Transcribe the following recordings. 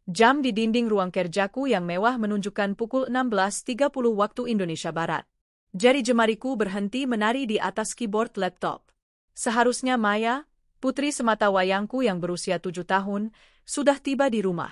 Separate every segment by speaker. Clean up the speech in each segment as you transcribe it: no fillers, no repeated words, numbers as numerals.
Speaker 1: Jam di dinding ruang kerjaku yang mewah menunjukkan pukul 16.30 waktu Indonesia Barat. Jari jemariku berhenti menari di atas keyboard laptop. Seharusnya Maya, putri semata wayangku yang berusia 7 tahun, sudah tiba di rumah.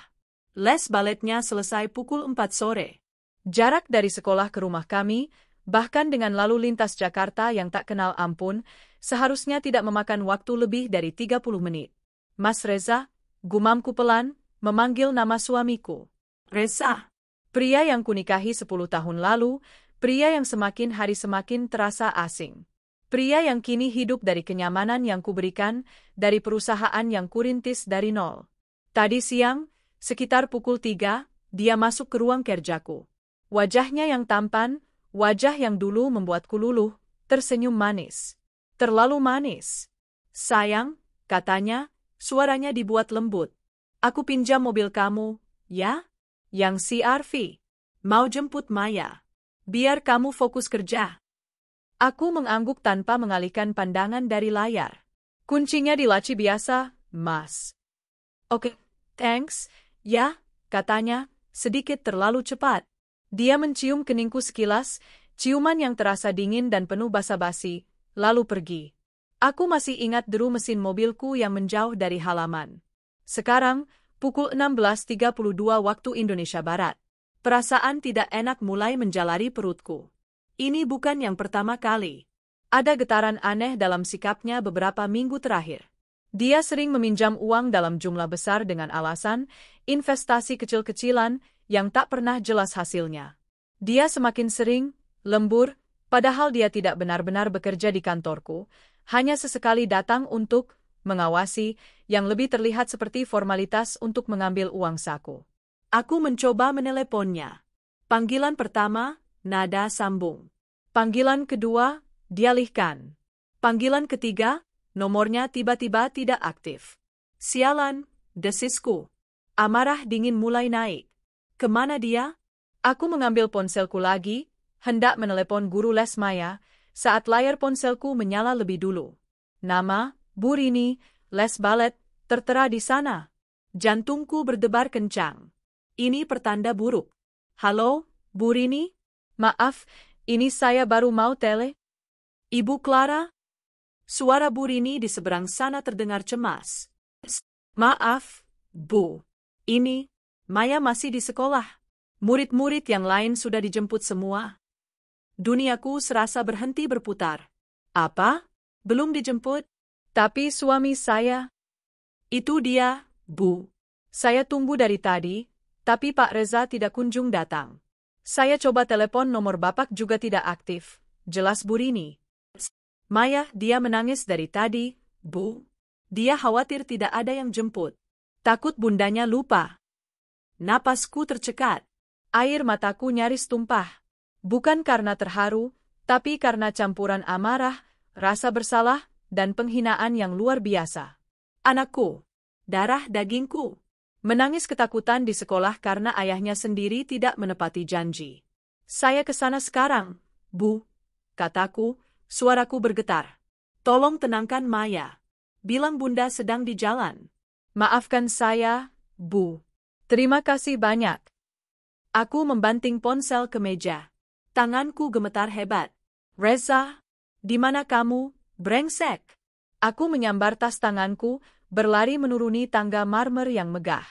Speaker 1: Les baletnya selesai pukul 4 sore. Jarak dari sekolah ke rumah kami, bahkan dengan lalu lintas Jakarta yang tak kenal ampun, seharusnya tidak memakan waktu lebih dari 30 menit. Mas Reza, gumamku pelan, memanggil nama suamiku. Reza. Pria yang kunikahi 10 tahun lalu, pria yang semakin hari semakin terasa asing. Pria yang kini hidup dari kenyamanan yang kuberikan, dari perusahaan yang kurintis dari nol. Tadi siang, sekitar pukul 3, dia masuk ke ruang kerjaku. Wajahnya yang tampan, wajah yang dulu membuatku luluh, tersenyum manis. Terlalu manis. Sayang, katanya, suaranya dibuat lembut. Aku pinjam mobil kamu, ya? Yang CR-V. Mau jemput Maya. Biar kamu fokus kerja. Aku mengangguk tanpa mengalihkan pandangan dari layar. Kuncinya di laci biasa, Mas. Oke, thanks, ya, katanya, sedikit terlalu cepat. Dia mencium keningku sekilas, ciuman yang terasa dingin dan penuh basa-basi, lalu pergi. Aku masih ingat deru mesin mobilku yang menjauh dari halaman. Sekarang, pukul 16.32 waktu Indonesia Barat. Perasaan tidak enak mulai menjalari perutku. Ini bukan yang pertama kali. Ada getaran aneh dalam sikapnya beberapa minggu terakhir. Dia sering meminjam uang dalam jumlah besar dengan alasan investasi kecil-kecilan yang tak pernah jelas hasilnya. Dia semakin sering, lembur, padahal dia tidak benar-benar bekerja di kantorku, hanya sesekali datang untuk mengawasi, yang lebih terlihat seperti formalitas untuk mengambil uang saku. Aku mencoba meneleponnya. Panggilan pertama, nada sambung. Panggilan kedua, dialihkan. Panggilan ketiga, nomornya tiba-tiba tidak aktif. Sialan, desisku. Amarah dingin mulai naik. Kemana dia? Aku mengambil ponselku lagi, hendak menelepon guru les Maya, saat layar ponselku menyala lebih dulu. Nama, Bu Rini, les balet, tertera di sana. Jantungku berdebar kencang. Ini pertanda buruk. Halo, Bu Rini? Maaf, ini saya baru mau tele. Ibu Clara? Suara Bu Rini di seberang sana terdengar cemas. Maaf, Bu. Ini, Maya masih di sekolah. Murid-murid yang lain sudah dijemput semua. Duniaku serasa berhenti berputar. Apa? Belum dijemput? Tapi suami saya. Itu dia, Bu. Saya tunggu dari tadi, tapi Pak Reza tidak kunjung datang. Saya coba telepon nomor Bapak juga tidak aktif. Jelas Bu Rini. Maya, dia menangis dari tadi, Bu. Dia khawatir tidak ada yang jemput. Takut bundanya lupa. Napasku tercekat. Air mataku nyaris tumpah. Bukan karena terharu, tapi karena campuran amarah, rasa bersalah, dan penghinaan yang luar biasa. Anakku. Darah dagingku. Menangis ketakutan di sekolah karena ayahnya sendiri tidak menepati janji. Saya ke sana sekarang, Bu. Kataku, suaraku bergetar. Tolong tenangkan Maya. Bilang Bunda sedang di jalan. Maafkan saya, Bu. Terima kasih banyak. Aku membanting ponsel ke meja. Tanganku gemetar hebat. Reza, di mana kamu, brengsek? Aku menyambar tas tanganku, berlari menuruni tangga marmer yang megah.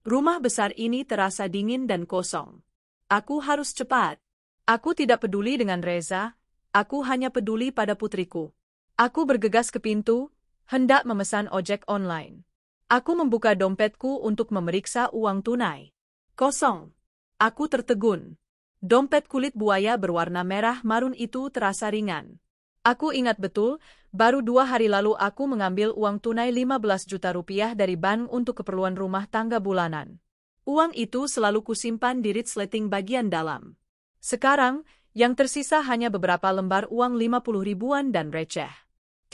Speaker 1: Rumah besar ini terasa dingin dan kosong. Aku harus cepat. Aku tidak peduli dengan Reza, aku hanya peduli pada putriku. Aku bergegas ke pintu, hendak memesan ojek online. Aku membuka dompetku untuk memeriksa uang tunai. Kosong. Aku tertegun. Dompet kulit buaya berwarna merah marun itu terasa ringan. Aku ingat betul, baru 2 hari lalu aku mengambil uang tunai 15 juta rupiah dari bank untuk keperluan rumah tangga bulanan. Uang itu selalu kusimpan di resleting bagian dalam. Sekarang, yang tersisa hanya beberapa lembar uang 50 ribuan dan receh.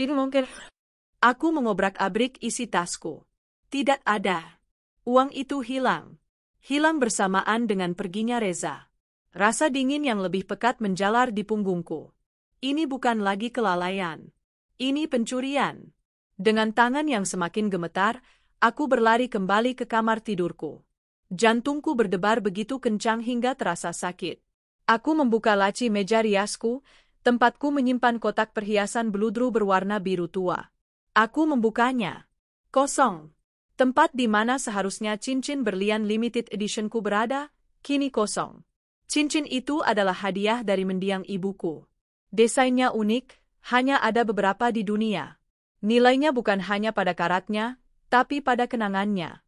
Speaker 1: Tidak mungkin. Aku mengobrak-abrik isi tasku. Tidak ada. Uang itu hilang. Hilang bersamaan dengan perginya Reza. Rasa dingin yang lebih pekat menjalar di punggungku. Ini bukan lagi kelalaian. Ini pencurian. Dengan tangan yang semakin gemetar, aku berlari kembali ke kamar tidurku. Jantungku berdebar begitu kencang hingga terasa sakit. Aku membuka laci meja riasku, tempatku menyimpan kotak perhiasan beludru berwarna biru tua. Aku membukanya. Kosong. Tempat di mana seharusnya cincin berlian limited editionku berada, kini kosong. Cincin itu adalah hadiah dari mendiang ibuku. Desainnya unik, hanya ada beberapa di dunia. Nilainya bukan hanya pada karatnya, tapi pada kenangannya.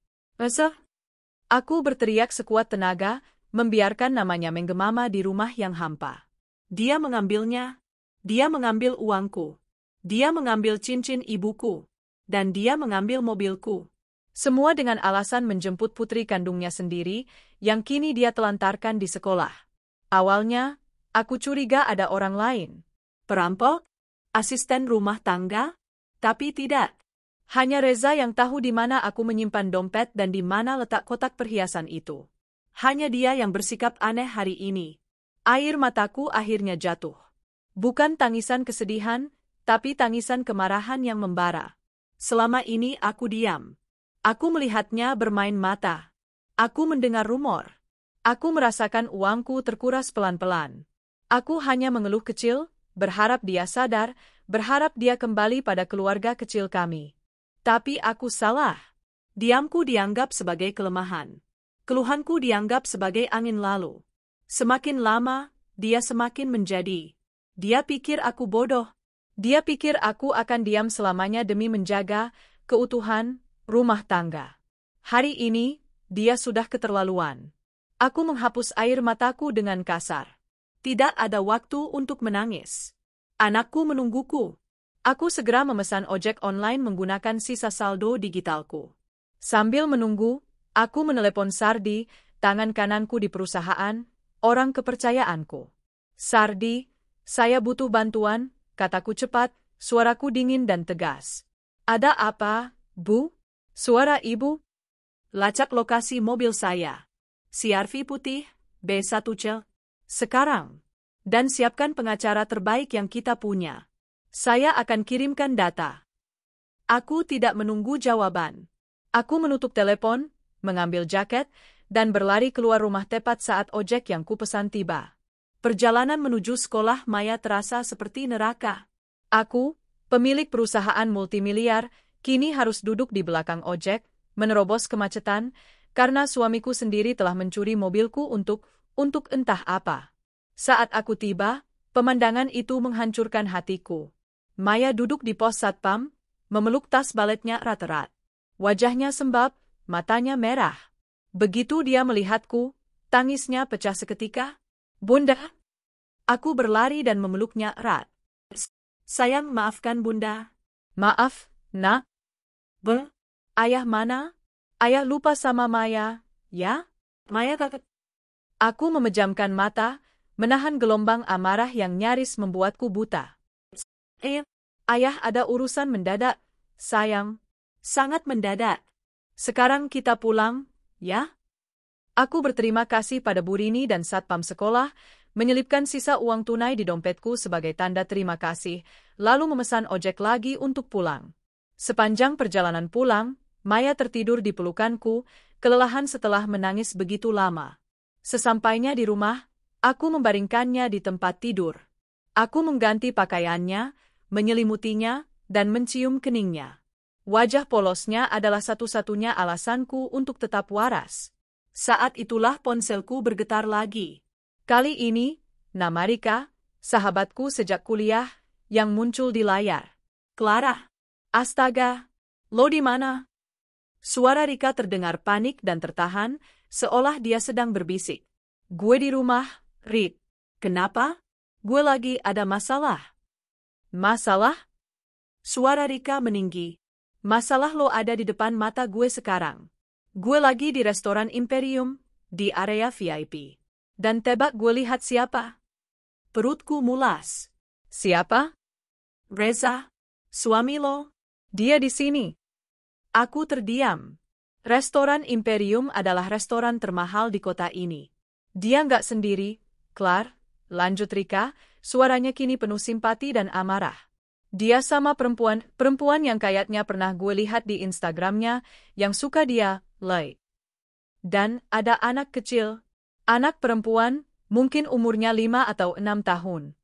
Speaker 1: Aku berteriak sekuat tenaga, membiarkan namanya menggemama di rumah yang hampa. Dia mengambilnya. Dia mengambil uangku. Dia mengambil cincin ibuku. Dan dia mengambil mobilku. Semua dengan alasan menjemput putri kandungnya sendiri, yang kini dia telantarkan di sekolah. Awalnya, aku curiga ada orang lain. Perampok? Asisten rumah tangga? Tapi tidak. Hanya Reza yang tahu di mana aku menyimpan dompet dan di mana letak kotak perhiasan itu. Hanya dia yang bersikap aneh hari ini. Air mataku akhirnya jatuh. Bukan tangisan kesedihan, tapi tangisan kemarahan yang membara. Selama ini aku diam. Aku melihatnya bermain mata. Aku mendengar rumor. Aku merasakan uangku terkuras pelan-pelan. Aku hanya mengeluh kecil, berharap dia sadar, berharap dia kembali pada keluarga kecil kami. Tapi aku salah. Diamku dianggap sebagai kelemahan. Keluhanku dianggap sebagai angin lalu. Semakin lama, dia semakin menjadi. Dia pikir aku bodoh. Dia pikir aku akan diam selamanya demi menjaga keutuhan rumah tangga. Hari ini, dia sudah keterlaluan. Aku menghapus air mataku dengan kasar. Tidak ada waktu untuk menangis. Anakku menungguku. Aku segera memesan ojek online menggunakan sisa saldo digitalku. Sambil menunggu, aku menelepon Sardi, tangan kananku di perusahaan, orang kepercayaanku. Sardi, saya butuh bantuan, kataku cepat, suaraku dingin dan tegas. Ada apa, Bu? Suara ibu? Lacak lokasi mobil saya. CR-V putih, B1 cel. Sekarang. Dan siapkan pengacara terbaik yang kita punya. Saya akan kirimkan data. Aku tidak menunggu jawaban. Aku menutup telepon, mengambil jaket, dan berlari keluar rumah tepat saat ojek yang kupesan tiba. Perjalanan menuju sekolah Maya terasa seperti neraka. Aku, pemilik perusahaan multimiliar, kini harus duduk di belakang ojek, menerobos kemacetan, karena suamiku sendiri telah mencuri mobilku untuk entah apa. Saat aku tiba, pemandangan itu menghancurkan hatiku. Maya duduk di pos satpam, memeluk tas baletnya erat-erat. Wajahnya sembab, matanya merah. Begitu dia melihatku, tangisnya pecah seketika. Bunda! Aku berlari dan memeluknya erat. Sayang, maafkan Bunda. Maaf, Nak. Ayah mana? Ayah lupa sama Maya, ya? Maya kakak. Aku memejamkan mata, menahan gelombang amarah yang nyaris membuatku buta. Ayah ada urusan mendadak, sayang. Sangat mendadak. Sekarang kita pulang, ya? Aku berterima kasih pada Bu Rini dan satpam sekolah, menyelipkan sisa uang tunai di dompetku sebagai tanda terima kasih, lalu memesan ojek lagi untuk pulang. Sepanjang perjalanan pulang, Maya tertidur di pelukanku, kelelahan setelah menangis begitu lama. Sesampainya di rumah, aku membaringkannya di tempat tidur. Aku mengganti pakaiannya, menyelimutinya, dan mencium keningnya. Wajah polosnya adalah satu-satunya alasanku untuk tetap waras. Saat itulah ponselku bergetar lagi. Kali ini, nama Rika, sahabatku sejak kuliah, yang muncul di layar. Clara. Astaga. Lo di mana? Suara Rika terdengar panik dan tertahan, seolah dia sedang berbisik. Gue di rumah, Rik. Kenapa? Gue lagi ada masalah. Masalah? Suara Rika meninggi. Masalah lo ada di depan mata gue sekarang. Gue lagi di restoran Imperium, di area VIP. Dan tebak gue lihat siapa? Perutku mulas. Siapa? Reza. Suami lo. Dia di sini. Aku terdiam. Restoran Imperium adalah restoran termahal di kota ini. Dia nggak sendiri, Clar, lanjut Rika, suaranya kini penuh simpati dan amarah. Dia sama perempuan yang kayaknya pernah gue lihat di Instagramnya, yang suka dia, like. Dan ada anak kecil. Anak perempuan, mungkin umurnya 5 atau 6 tahun.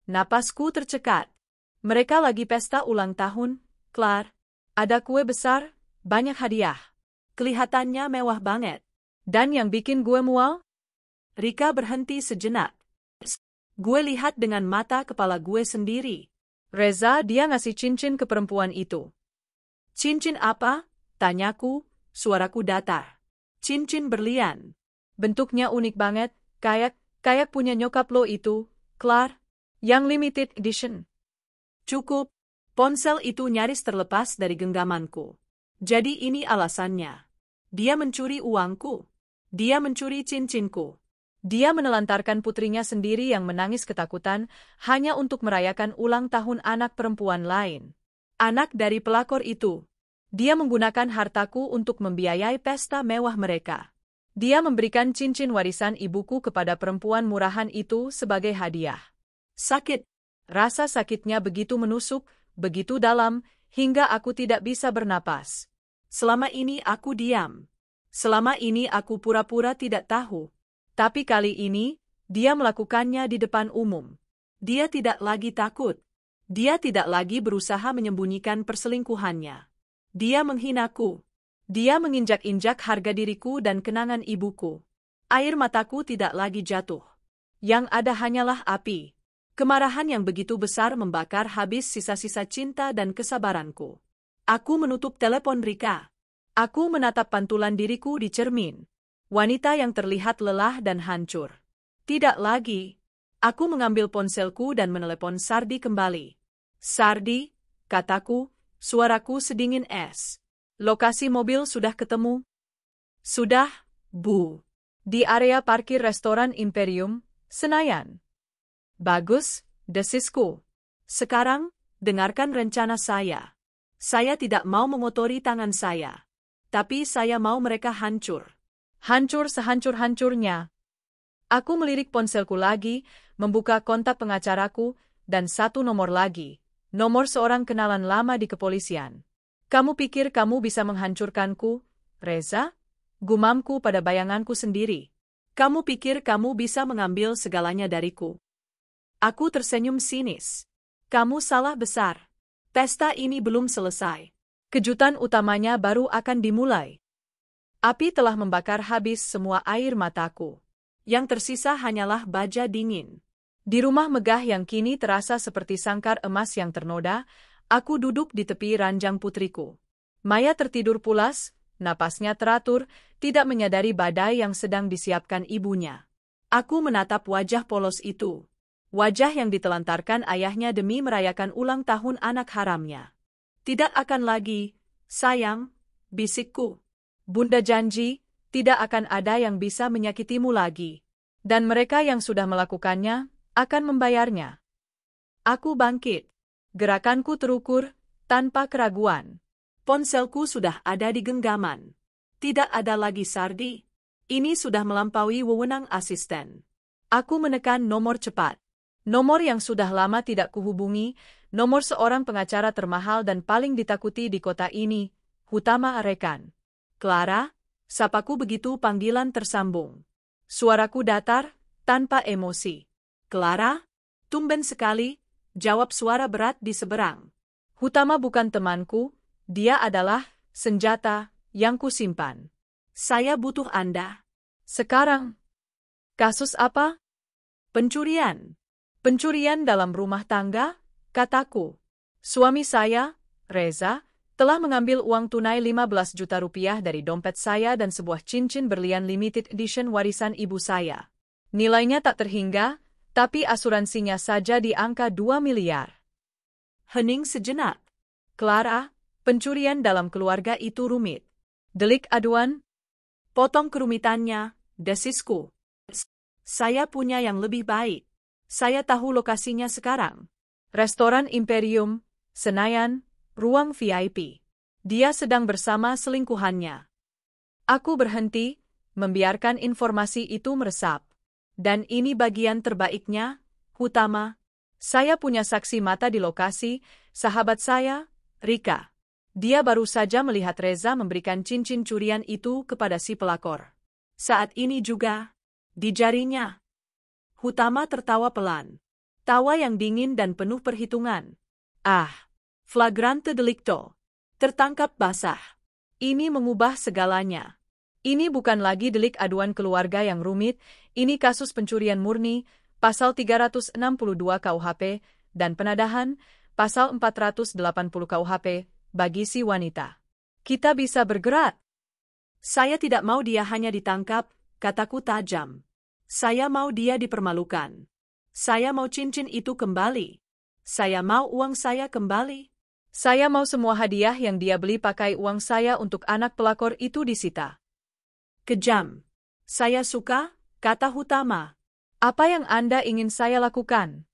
Speaker 1: Napasku tercekat. Mereka lagi pesta ulang tahun, Claire. Ada kue besar, banyak hadiah. Kelihatannya mewah banget. Dan yang bikin gue mual? Rika berhenti sejenak. Gue lihat dengan mata kepala gue sendiri. Reza, dia ngasih cincin ke perempuan itu. Cincin apa? Tanyaku, suaraku datar. Cincin berlian. Bentuknya unik banget, kayak punya nyokap lo itu, Claire. Yang limited edition. Cukup. Ponsel itu nyaris terlepas dari genggamanku. Jadi ini alasannya. Dia mencuri uangku. Dia mencuri cincinku. Dia menelantarkan putrinya sendiri yang menangis ketakutan hanya untuk merayakan ulang tahun anak perempuan lain. Anak dari pelakor itu. Dia menggunakan hartaku untuk membiayai pesta mewah mereka. Dia memberikan cincin warisan ibuku kepada perempuan murahan itu sebagai hadiah. Sakit. Rasa sakitnya begitu menusuk, begitu dalam, hingga aku tidak bisa bernapas. Selama ini aku diam. Selama ini aku pura-pura tidak tahu. Tapi kali ini, dia melakukannya di depan umum. Dia tidak lagi takut. Dia tidak lagi berusaha menyembunyikan perselingkuhannya. Dia menghinaku. Dia menginjak-injak harga diriku dan kenangan ibuku. Air mataku tidak lagi jatuh. Yang ada hanyalah api. Kemarahan yang begitu besar membakar habis sisa-sisa cinta dan kesabaranku. Aku menutup telepon Rika. Aku menatap pantulan diriku di cermin. Wanita yang terlihat lelah dan hancur. Tidak lagi. Aku mengambil ponselku dan menelepon Sardi kembali. Sardi, kataku, suaraku sedingin es. Lokasi mobil sudah ketemu? Sudah, Bu. Di area parkir restoran Imperium, Senayan. Bagus, desisku. Sekarang, dengarkan rencana saya. Saya tidak mau mengotori tangan saya. Tapi saya mau mereka hancur. Hancur sehancur-hancurnya. Aku melirik ponselku lagi, membuka kontak pengacaraku, dan satu nomor lagi. Nomor seorang kenalan lama di kepolisian. Kamu pikir kamu bisa menghancurkanku, Reza? Gumamku pada bayanganku sendiri. Kamu pikir kamu bisa mengambil segalanya dariku? Aku tersenyum sinis. Kamu salah besar. Pesta ini belum selesai. Kejutan utamanya baru akan dimulai. Api telah membakar habis semua air mataku. Yang tersisa hanyalah baja dingin. Di rumah megah yang kini terasa seperti sangkar emas yang ternoda, aku duduk di tepi ranjang putriku. Maya tertidur pulas, napasnya teratur, tidak menyadari badai yang sedang disiapkan ibunya. Aku menatap wajah polos itu. Wajah yang ditelantarkan ayahnya demi merayakan ulang tahun anak haramnya. Tidak akan lagi, sayang, bisikku. Bunda janji, tidak akan ada yang bisa menyakitimu lagi. Dan mereka yang sudah melakukannya, akan membayarnya. Aku bangkit. Gerakanku terukur, tanpa keraguan. Ponselku sudah ada di genggaman. Tidak ada lagi Sardi. Ini sudah melampaui wewenang asisten. Aku menekan nomor cepat. Nomor yang sudah lama tidak kuhubungi, nomor seorang pengacara termahal dan paling ditakuti di kota ini, Hutama Arekan. Clara, sapaku begitu panggilan tersambung. Suaraku datar, tanpa emosi. Clara, tumben sekali, jawab suara berat di seberang. Hutama bukan temanku, dia adalah senjata yang kusimpan. Saya butuh Anda. Sekarang. Kasus apa? Pencurian. Pencurian dalam rumah tangga, kataku. Suami saya, Reza, telah mengambil uang tunai 15 juta rupiah dari dompet saya dan sebuah cincin berlian limited edition warisan ibu saya. Nilainya tak terhingga, tapi asuransinya saja di angka 2 miliar. Hening sejenak. Clara, pencurian dalam keluarga itu rumit. Delik aduan? Potong kerumitannya, desisku. Saya punya yang lebih baik. Saya tahu lokasinya sekarang. Restoran Imperium, Senayan, ruang VIP. Dia sedang bersama selingkuhannya. Aku berhenti, membiarkan informasi itu meresap. Dan ini bagian terbaiknya, Hutama. Saya punya saksi mata di lokasi, sahabat saya, Rika. Dia baru saja melihat Reza memberikan cincin curian itu kepada si pelakor. Saat ini juga, di jarinya. Hutama tertawa pelan. Tawa yang dingin dan penuh perhitungan. Ah, flagrante delicto. Tertangkap basah. Ini mengubah segalanya. Ini bukan lagi delik aduan keluarga yang rumit, ini kasus pencurian murni, pasal 362 KUHP, dan penadahan, pasal 480 KUHP, bagi si wanita. Kita bisa bergerak. Saya tidak mau dia hanya ditangkap, kataku tajam. Saya mau dia dipermalukan. Saya mau cincin itu kembali. Saya mau uang saya kembali. Saya mau semua hadiah yang dia beli pakai uang saya untuk anak pelakor itu disita. Kejam. Saya suka, kata Hutama. Apa yang Anda ingin saya lakukan?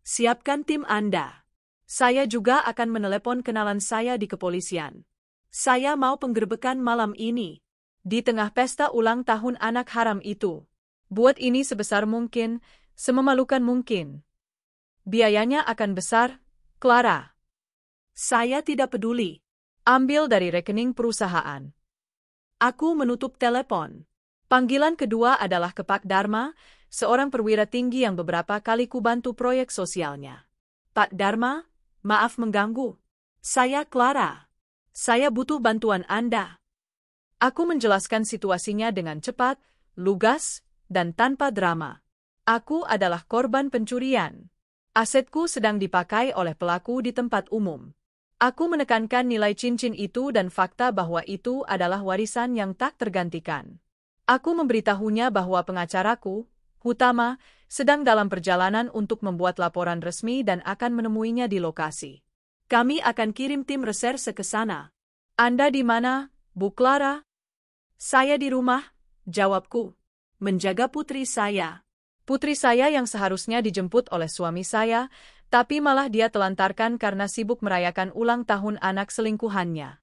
Speaker 1: Siapkan tim Anda. Saya juga akan menelepon kenalan saya di kepolisian. Saya mau penggerbekan malam ini. Di tengah pesta ulang tahun anak haram itu. Buat ini sebesar mungkin, sememalukan mungkin. Biayanya akan besar, Clara. Saya tidak peduli. Ambil dari rekening perusahaan. Aku menutup telepon. Panggilan kedua adalah ke Pak Dharma, seorang perwira tinggi yang beberapa kali kubantu proyek sosialnya. Pak Dharma, maaf mengganggu. Saya Clara. Saya butuh bantuan Anda. Aku menjelaskan situasinya dengan cepat, lugas, dan tanpa drama. Aku adalah korban pencurian. Asetku sedang dipakai oleh pelaku di tempat umum. Aku menekankan nilai cincin itu dan fakta bahwa itu adalah warisan yang tak tergantikan. Aku memberitahunya bahwa pengacaraku, Hutama, sedang dalam perjalanan untuk membuat laporan resmi dan akan menemuinya di lokasi. Kami akan kirim tim reserse ke sana. Anda di mana, Bu Clara? Saya di rumah, jawabku. Menjaga putri saya. Putri saya yang seharusnya dijemput oleh suami saya, tapi malah dia telantarkan karena sibuk merayakan ulang tahun anak selingkuhannya.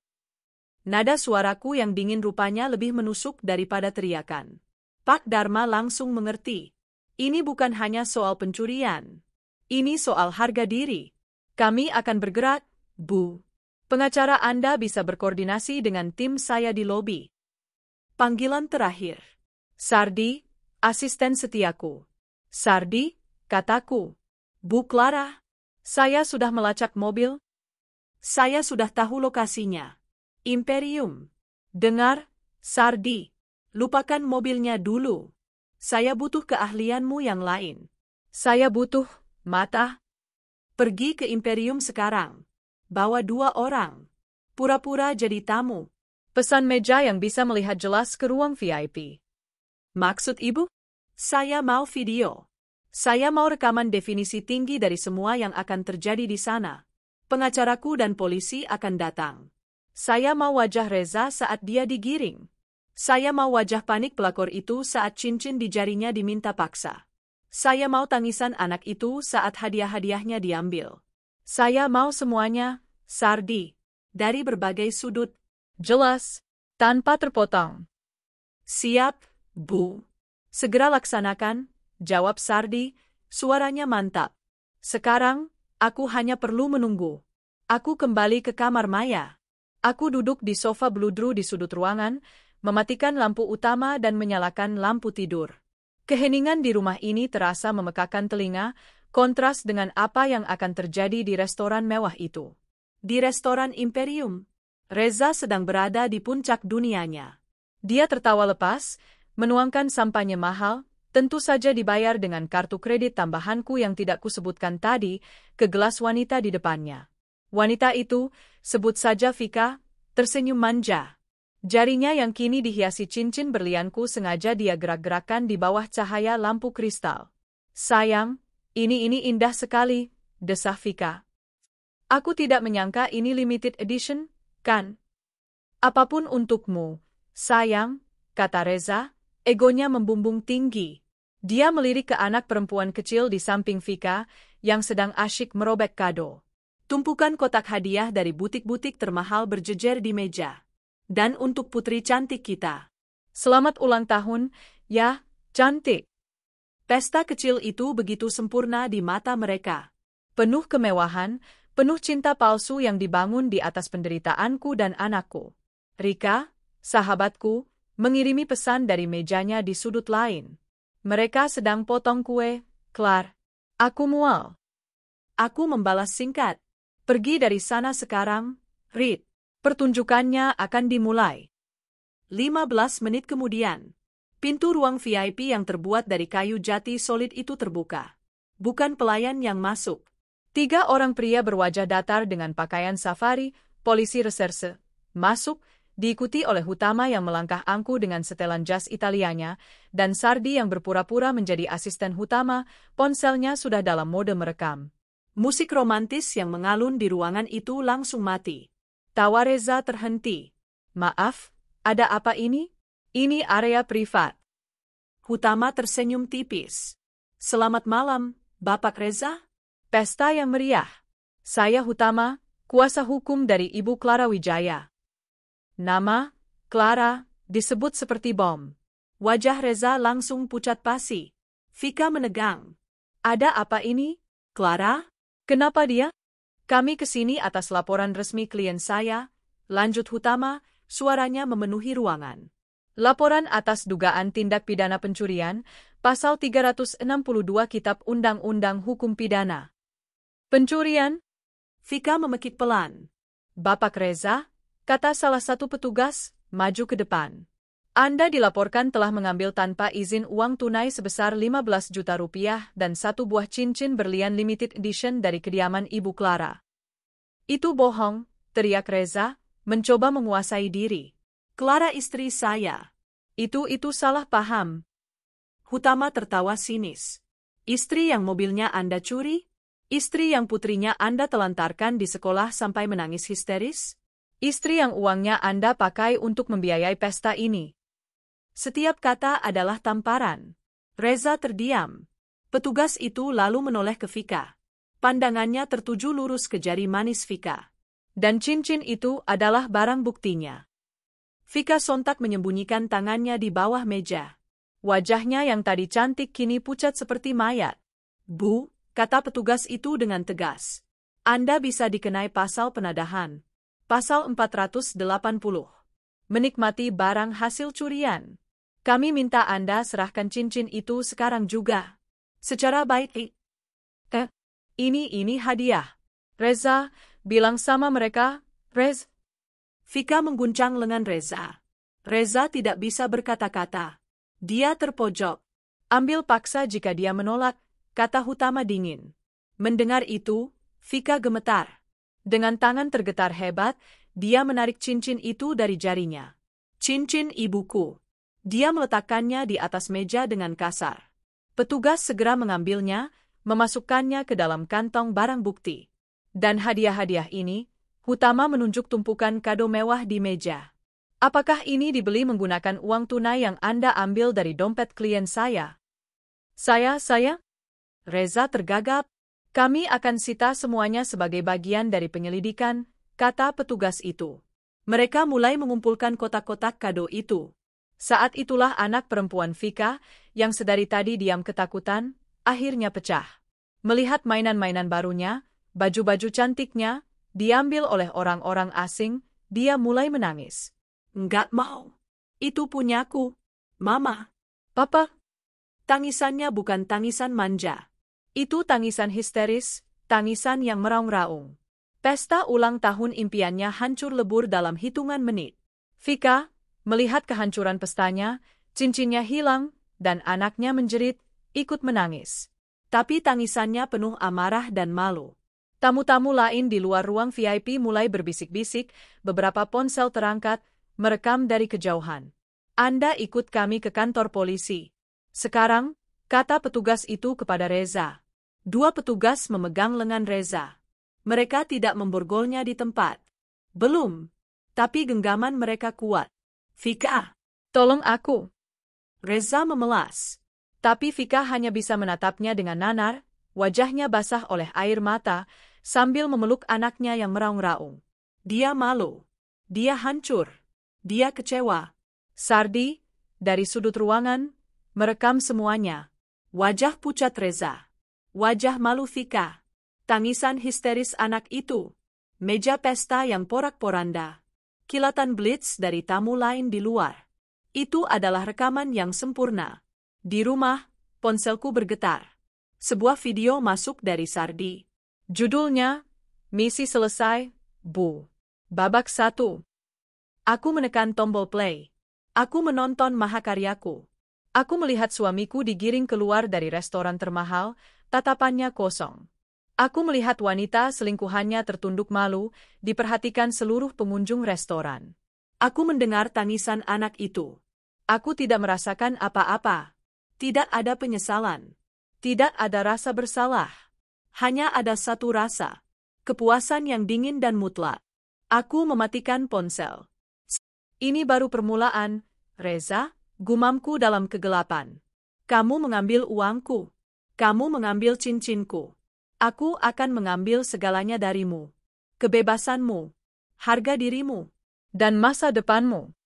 Speaker 1: Nada suaraku yang dingin rupanya lebih menusuk daripada teriakan. Pak Dharma langsung mengerti. Ini bukan hanya soal pencurian. Ini soal harga diri. Kami akan bergerak, Bu. Pengacara Anda bisa berkoordinasi dengan tim saya di lobi. Panggilan terakhir. Sardi, asisten setiaku. Sardi, kataku. Bu Clara, saya sudah melacak mobil. Saya sudah tahu lokasinya. Imperium. Dengar, Sardi. Lupakan mobilnya dulu. Saya butuh keahlianmu yang lain. Saya butuh mata. Pergi ke Imperium sekarang. Bawa 2 orang. Pura-pura jadi tamu. Pesan meja yang bisa melihat jelas ke ruang VIP. Maksud Ibu? Saya mau video. Saya mau rekaman definisi tinggi dari semua yang akan terjadi di sana. Pengacaraku dan polisi akan datang. Saya mau wajah Reza saat dia digiring. Saya mau wajah panik pelakor itu saat cincin di jarinya diminta paksa. Saya mau tangisan anak itu saat hadiah-hadiahnya diambil. Saya mau semuanya, Sardi. Dari berbagai sudut. Jelas, tanpa terpotong. Siap, Bu. Segera laksanakan, jawab Sardi, suaranya mantap. Sekarang, aku hanya perlu menunggu. Aku kembali ke kamar Maya. Aku duduk di sofa bludru di sudut ruangan, mematikan lampu utama dan menyalakan lampu tidur. Keheningan di rumah ini terasa memekakan telinga, kontras dengan apa yang akan terjadi di restoran mewah itu. Di restoran Imperium, Reza sedang berada di puncak dunianya. Dia tertawa lepas, menuangkan sampanye mahal, tentu saja dibayar dengan kartu kredit tambahanku yang tidak kusebutkan tadi, ke gelas wanita di depannya. Wanita itu, sebut saja Vika, tersenyum manja. Jarinya yang kini dihiasi cincin berlianku sengaja dia gerak-gerakan di bawah cahaya lampu kristal. Sayang, ini indah sekali, desah Vika. Aku tidak menyangka ini limited edition, kan? Apapun untukmu, sayang, kata Reza, egonya membumbung tinggi. Dia melirik ke anak perempuan kecil di samping Vika, yang sedang asyik merobek kado. Tumpukan kotak hadiah dari butik-butik termahal berjejer di meja. Dan untuk putri cantik kita. Selamat ulang tahun, ya, cantik. Pesta kecil itu begitu sempurna di mata mereka. Penuh kemewahan, Penuh cinta palsu yang dibangun di atas penderitaanku dan anakku. Rika, sahabatku, mengirimi pesan dari mejanya di sudut lain. Mereka sedang potong kue, Clark. Aku mual. Aku membalas singkat. Pergi dari sana sekarang, Reed. Pertunjukannya akan dimulai. 15 menit kemudian, pintu ruang VIP yang terbuat dari kayu jati solid itu terbuka. Bukan pelayan yang masuk. 3 orang pria berwajah datar dengan pakaian safari, polisi reserse, masuk, diikuti oleh Hutama yang melangkah angkuh dengan setelan jas Italianya, dan Sardi yang berpura-pura menjadi asisten Hutama, ponselnya sudah dalam mode merekam. Musik romantis yang mengalun di ruangan itu langsung mati. Tawa Reza terhenti. Maaf, ada apa ini? Ini area privat. Hutama tersenyum tipis. Selamat malam, Bapak Reza. Pesta yang meriah. Saya Hutama, kuasa hukum dari Ibu Clara Wijaya. Nama, Clara, disebut seperti bom. Wajah Reza langsung pucat pasi. Vika menegang. Ada apa ini, Clara? Kenapa dia? Kami kesini atas laporan resmi klien saya, lanjut Hutama, suaranya memenuhi ruangan. Laporan atas dugaan tindak pidana pencurian, pasal 362 Kitab Undang-Undang Hukum Pidana. Pencurian? Vika memekik pelan. Bapak Reza, kata salah satu petugas, maju ke depan. Anda dilaporkan telah mengambil tanpa izin uang tunai sebesar 15 juta rupiah dan 1 buah cincin berlian limited edition dari kediaman Ibu Clara. Itu bohong, teriak Reza, mencoba menguasai diri. Clara istri saya. Itu salah paham. Hutama tertawa sinis. Istri yang mobilnya Anda curi? Istri yang putrinya Anda telantarkan di sekolah sampai menangis histeris? Istri yang uangnya Anda pakai untuk membiayai pesta ini? Setiap kata adalah tamparan. Reza terdiam. Petugas itu lalu menoleh ke Vika. Pandangannya tertuju lurus ke jari manis Vika. Dan cincin itu adalah barang buktinya. Vika sontak menyembunyikan tangannya di bawah meja. Wajahnya yang tadi cantik kini pucat seperti mayat. Bu, kata petugas itu dengan tegas. Anda bisa dikenai pasal penadahan. Pasal 480. Menikmati barang hasil curian. Kami minta Anda serahkan cincin itu sekarang juga. Secara baik. Ini hadiah. Reza, bilang sama mereka, Rez. Vika mengguncang lengan Reza. Reza tidak bisa berkata-kata. Dia terpojok. Ambil paksa jika dia menolak, kata Hutama dingin. Mendengar itu, Vika gemetar. Dengan tangan tergetar hebat, dia menarik cincin itu dari jarinya. Cincin ibuku. Dia meletakkannya di atas meja dengan kasar. Petugas segera mengambilnya, memasukkannya ke dalam kantong barang bukti. Dan hadiah-hadiah ini, Hutama menunjuk tumpukan kado mewah di meja. Apakah ini dibeli menggunakan uang tunai yang Anda ambil dari dompet klien saya? Saya? Reza tergagap. Kami akan sita semuanya sebagai bagian dari penyelidikan, kata petugas itu. Mereka mulai mengumpulkan kotak-kotak kado itu. Saat itulah anak perempuan Vika, yang sedari tadi diam ketakutan, akhirnya pecah. Melihat mainan-mainan barunya, baju-baju cantiknya, diambil oleh orang-orang asing, dia mulai menangis. Enggak mau. Itu punyaku. Mama. Papa. Tangisannya bukan tangisan manja. Itu tangisan histeris, tangisan yang meraung-raung. Pesta ulang tahun impiannya hancur lebur dalam hitungan menit. Vika, melihat kehancuran pestanya, cincinnya hilang, dan anaknya menjerit, ikut menangis. Tapi tangisannya penuh amarah dan malu. Tamu-tamu lain di luar ruang VIP mulai berbisik-bisik, beberapa ponsel terangkat, merekam dari kejauhan. Anda ikut kami ke kantor polisi. Sekarang, kata petugas itu kepada Reza. 2 petugas memegang lengan Reza. Mereka tidak memborgolnya di tempat. Belum. Tapi genggaman mereka kuat. Vika, tolong aku. Reza memelas. Tapi Vika hanya bisa menatapnya dengan nanar, wajahnya basah oleh air mata, sambil memeluk anaknya yang meraung-raung. Dia malu. Dia hancur. Dia kecewa. Sardi, dari sudut ruangan, merekam semuanya. Wajah pucat Reza. Wajah malu Vika. Tangisan histeris anak itu. Meja pesta yang porak-poranda. Kilatan blitz dari tamu lain di luar. Itu adalah rekaman yang sempurna. Di rumah, ponselku bergetar. Sebuah video masuk dari Sardi. Judulnya, Misi Selesai, Bu. Babak 1. Aku menekan tombol play. Aku menonton mahakaryaku. Aku melihat suamiku digiring keluar dari restoran termahal, tatapannya kosong. Aku melihat wanita selingkuhannya tertunduk malu, diperhatikan seluruh pengunjung restoran. Aku mendengar tangisan anak itu. Aku tidak merasakan apa-apa. Tidak ada penyesalan. Tidak ada rasa bersalah. Hanya ada satu rasa. Kepuasan yang dingin dan mutlak. Aku mematikan ponsel. Ini baru permulaan, Reza, gumamku dalam kegelapan. Kamu mengambil uangku. Kamu mengambil cincinku. Aku akan mengambil segalanya darimu. Kebebasanmu, harga dirimu, dan masa depanmu.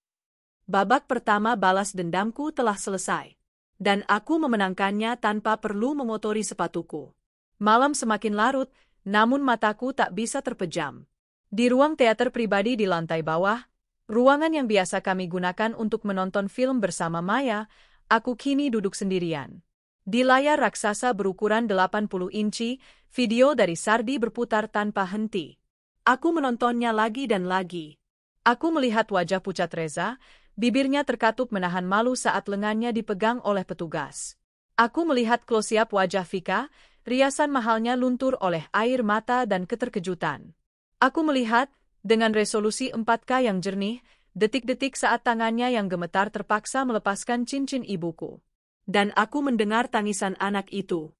Speaker 1: Babak pertama balas dendamku telah selesai. Dan aku memenangkannya tanpa perlu mengotori sepatuku. Malam semakin larut, namun mataku tak bisa terpejam. Di ruang teater pribadi di lantai bawah, ruangan yang biasa kami gunakan untuk menonton film bersama Maya, aku kini duduk sendirian. Di layar raksasa berukuran 80 inci, video dari Sardi berputar tanpa henti. Aku menontonnya lagi dan lagi. Aku melihat wajah pucat Reza, bibirnya terkatup menahan malu saat lengannya dipegang oleh petugas. Aku melihat close-up wajah Vika, riasan mahalnya luntur oleh air mata dan keterkejutan. Aku melihat, dengan resolusi 4K yang jernih, detik-detik saat tangannya yang gemetar terpaksa melepaskan cincin ibuku. Dan aku mendengar tangisan anak itu.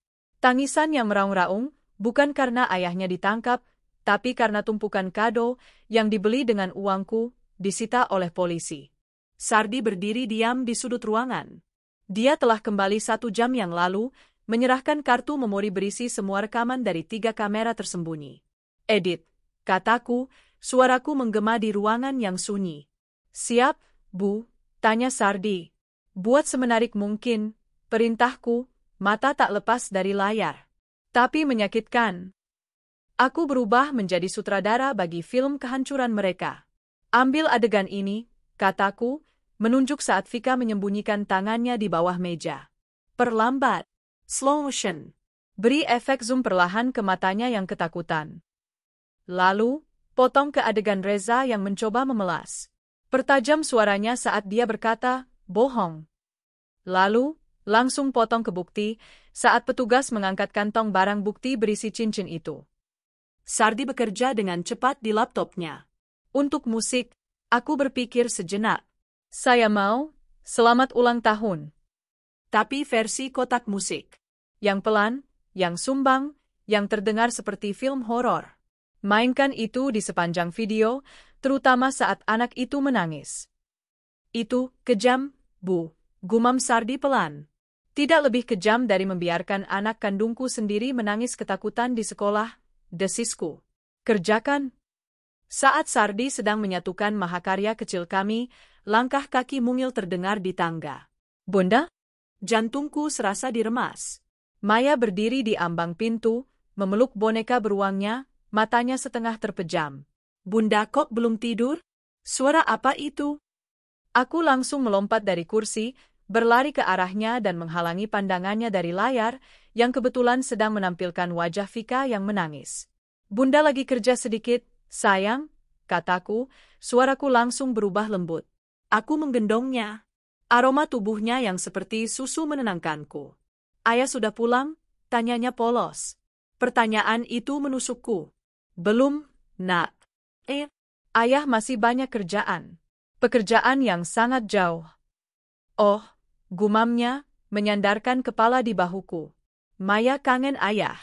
Speaker 1: Tangisan yang meraung-raung, bukan karena ayahnya ditangkap, tapi karena tumpukan kado yang dibeli dengan uangku, disita oleh polisi. Sardi berdiri diam di sudut ruangan. Dia telah kembali 1 jam yang lalu, menyerahkan kartu memori berisi semua rekaman dari 3 kamera tersembunyi. Edit, kataku, suaraku menggema di ruangan yang sunyi. Siap, Bu? Tanya Sardi. Buat semenarik mungkin, perintahku, mata tak lepas dari layar. Tapi menyakitkan. Aku berubah menjadi sutradara bagi film kehancuran mereka. Ambil adegan ini, kataku, menunjuk saat Vika menyembunyikan tangannya di bawah meja. Perlambat. Slow motion. Beri efek zoom perlahan ke matanya yang ketakutan. Lalu, potong ke adegan Reza yang mencoba memelas. Pertajam suaranya saat dia berkata, bohong. Lalu, langsung potong ke bukti, saat petugas mengangkat kantong barang bukti berisi cincin itu. Sardi bekerja dengan cepat di laptopnya. Untuk musik, aku berpikir sejenak. Saya mau, selamat ulang tahun. Tapi versi kotak musik. Yang pelan, yang sumbang, yang terdengar seperti film horor. Mainkan itu di sepanjang video, terutama saat anak itu menangis. Itu kejam, Bu, gumam Sardi pelan. Tidak lebih kejam dari membiarkan anak kandungku sendiri menangis ketakutan di sekolah, desisku. Kerjakan. Saat Sardi sedang menyatukan mahakarya kecil kami, langkah kaki mungil terdengar di tangga. Bunda? Jantungku serasa diremas. Maya berdiri di ambang pintu, memeluk boneka beruangnya, matanya setengah terpejam. Bunda kok belum tidur? Suara apa itu? Aku langsung melompat dari kursi, berlari ke arahnya dan menghalangi pandangannya dari layar, yang kebetulan sedang menampilkan wajah Vika yang menangis. Bunda lagi kerja sedikit, sayang, kataku, suaraku langsung berubah lembut. Aku menggendongnya. Aroma tubuhnya yang seperti susu menenangkanku. Ayah sudah pulang? Tanyanya polos. Pertanyaan itu menusukku. Belum, Nak. Ayah masih banyak kerjaan. Pekerjaan yang sangat jauh. Oh, gumamnya, menyandarkan kepala di bahuku. Maya kangen ayah.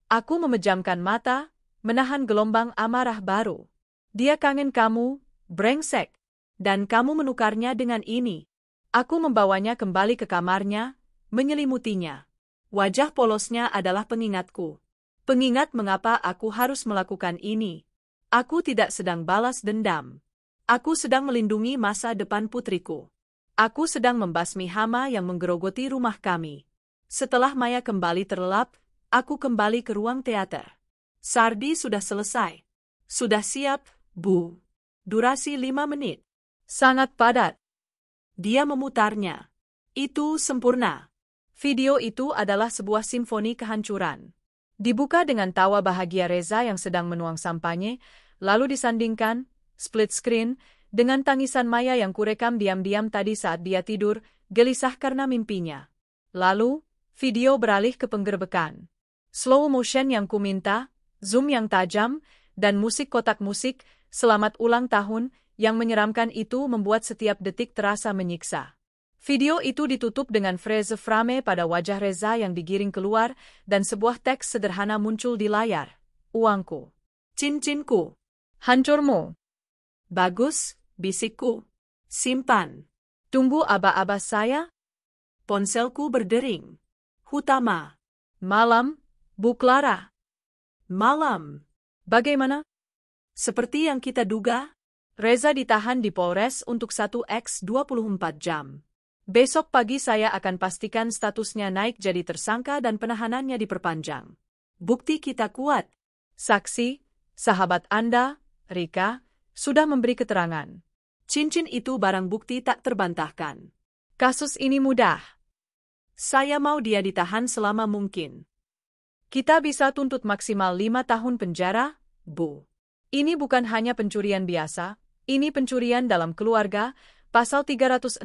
Speaker 1: Aku memejamkan mata, menahan gelombang amarah baru. Dia kangen kamu, brengsek. Dan kamu menukarnya dengan ini. Aku membawanya kembali ke kamarnya, menyelimutinya. Wajah polosnya adalah pengingatku. Pengingat mengapa aku harus melakukan ini. Aku tidak sedang balas dendam. Aku sedang melindungi masa depan putriku. Aku sedang membasmi hama yang menggerogoti rumah kami. Setelah Maya kembali terlelap, Aku kembali ke ruang teater. Sardi sudah selesai. Sudah siap, Bu. Durasi 5 menit. Sangat padat. Dia memutarnya. Itu sempurna. Video itu adalah sebuah simfoni kehancuran. Dibuka dengan tawa bahagia Reza yang sedang menuang sampanye, lalu disandingkan, split screen, dengan tangisan Maya yang kurekam diam-diam tadi saat dia tidur, gelisah karena mimpinya. Lalu, video beralih ke penggerbekan. Slow motion yang kuminta, zoom yang tajam, dan musik kotak musik, selamat ulang tahun, yang menyeramkan itu membuat setiap detik terasa menyiksa. Video itu ditutup dengan frase frame pada wajah Reza yang digiring keluar, dan sebuah teks sederhana muncul di layar. Uangku. Cincinku. Hancurmu. Bagus, bisikku. Simpan. Tunggu aba-aba saya. Ponselku berdering. Hutama. Malam, Bu Clara. Malam. Bagaimana? Seperti yang kita duga, Reza ditahan di Polres untuk 1x24 jam. Besok pagi saya akan pastikan statusnya naik jadi tersangka dan penahanannya diperpanjang. Bukti kita kuat. Saksi, sahabat Anda, Rika, sudah memberi keterangan. Cincin itu barang bukti tak terbantahkan. Kasus ini mudah. Saya mau dia ditahan selama mungkin. Kita bisa tuntut maksimal 5 tahun penjara, Bu. Ini bukan hanya pencurian biasa, ini pencurian dalam keluarga, pasal 367,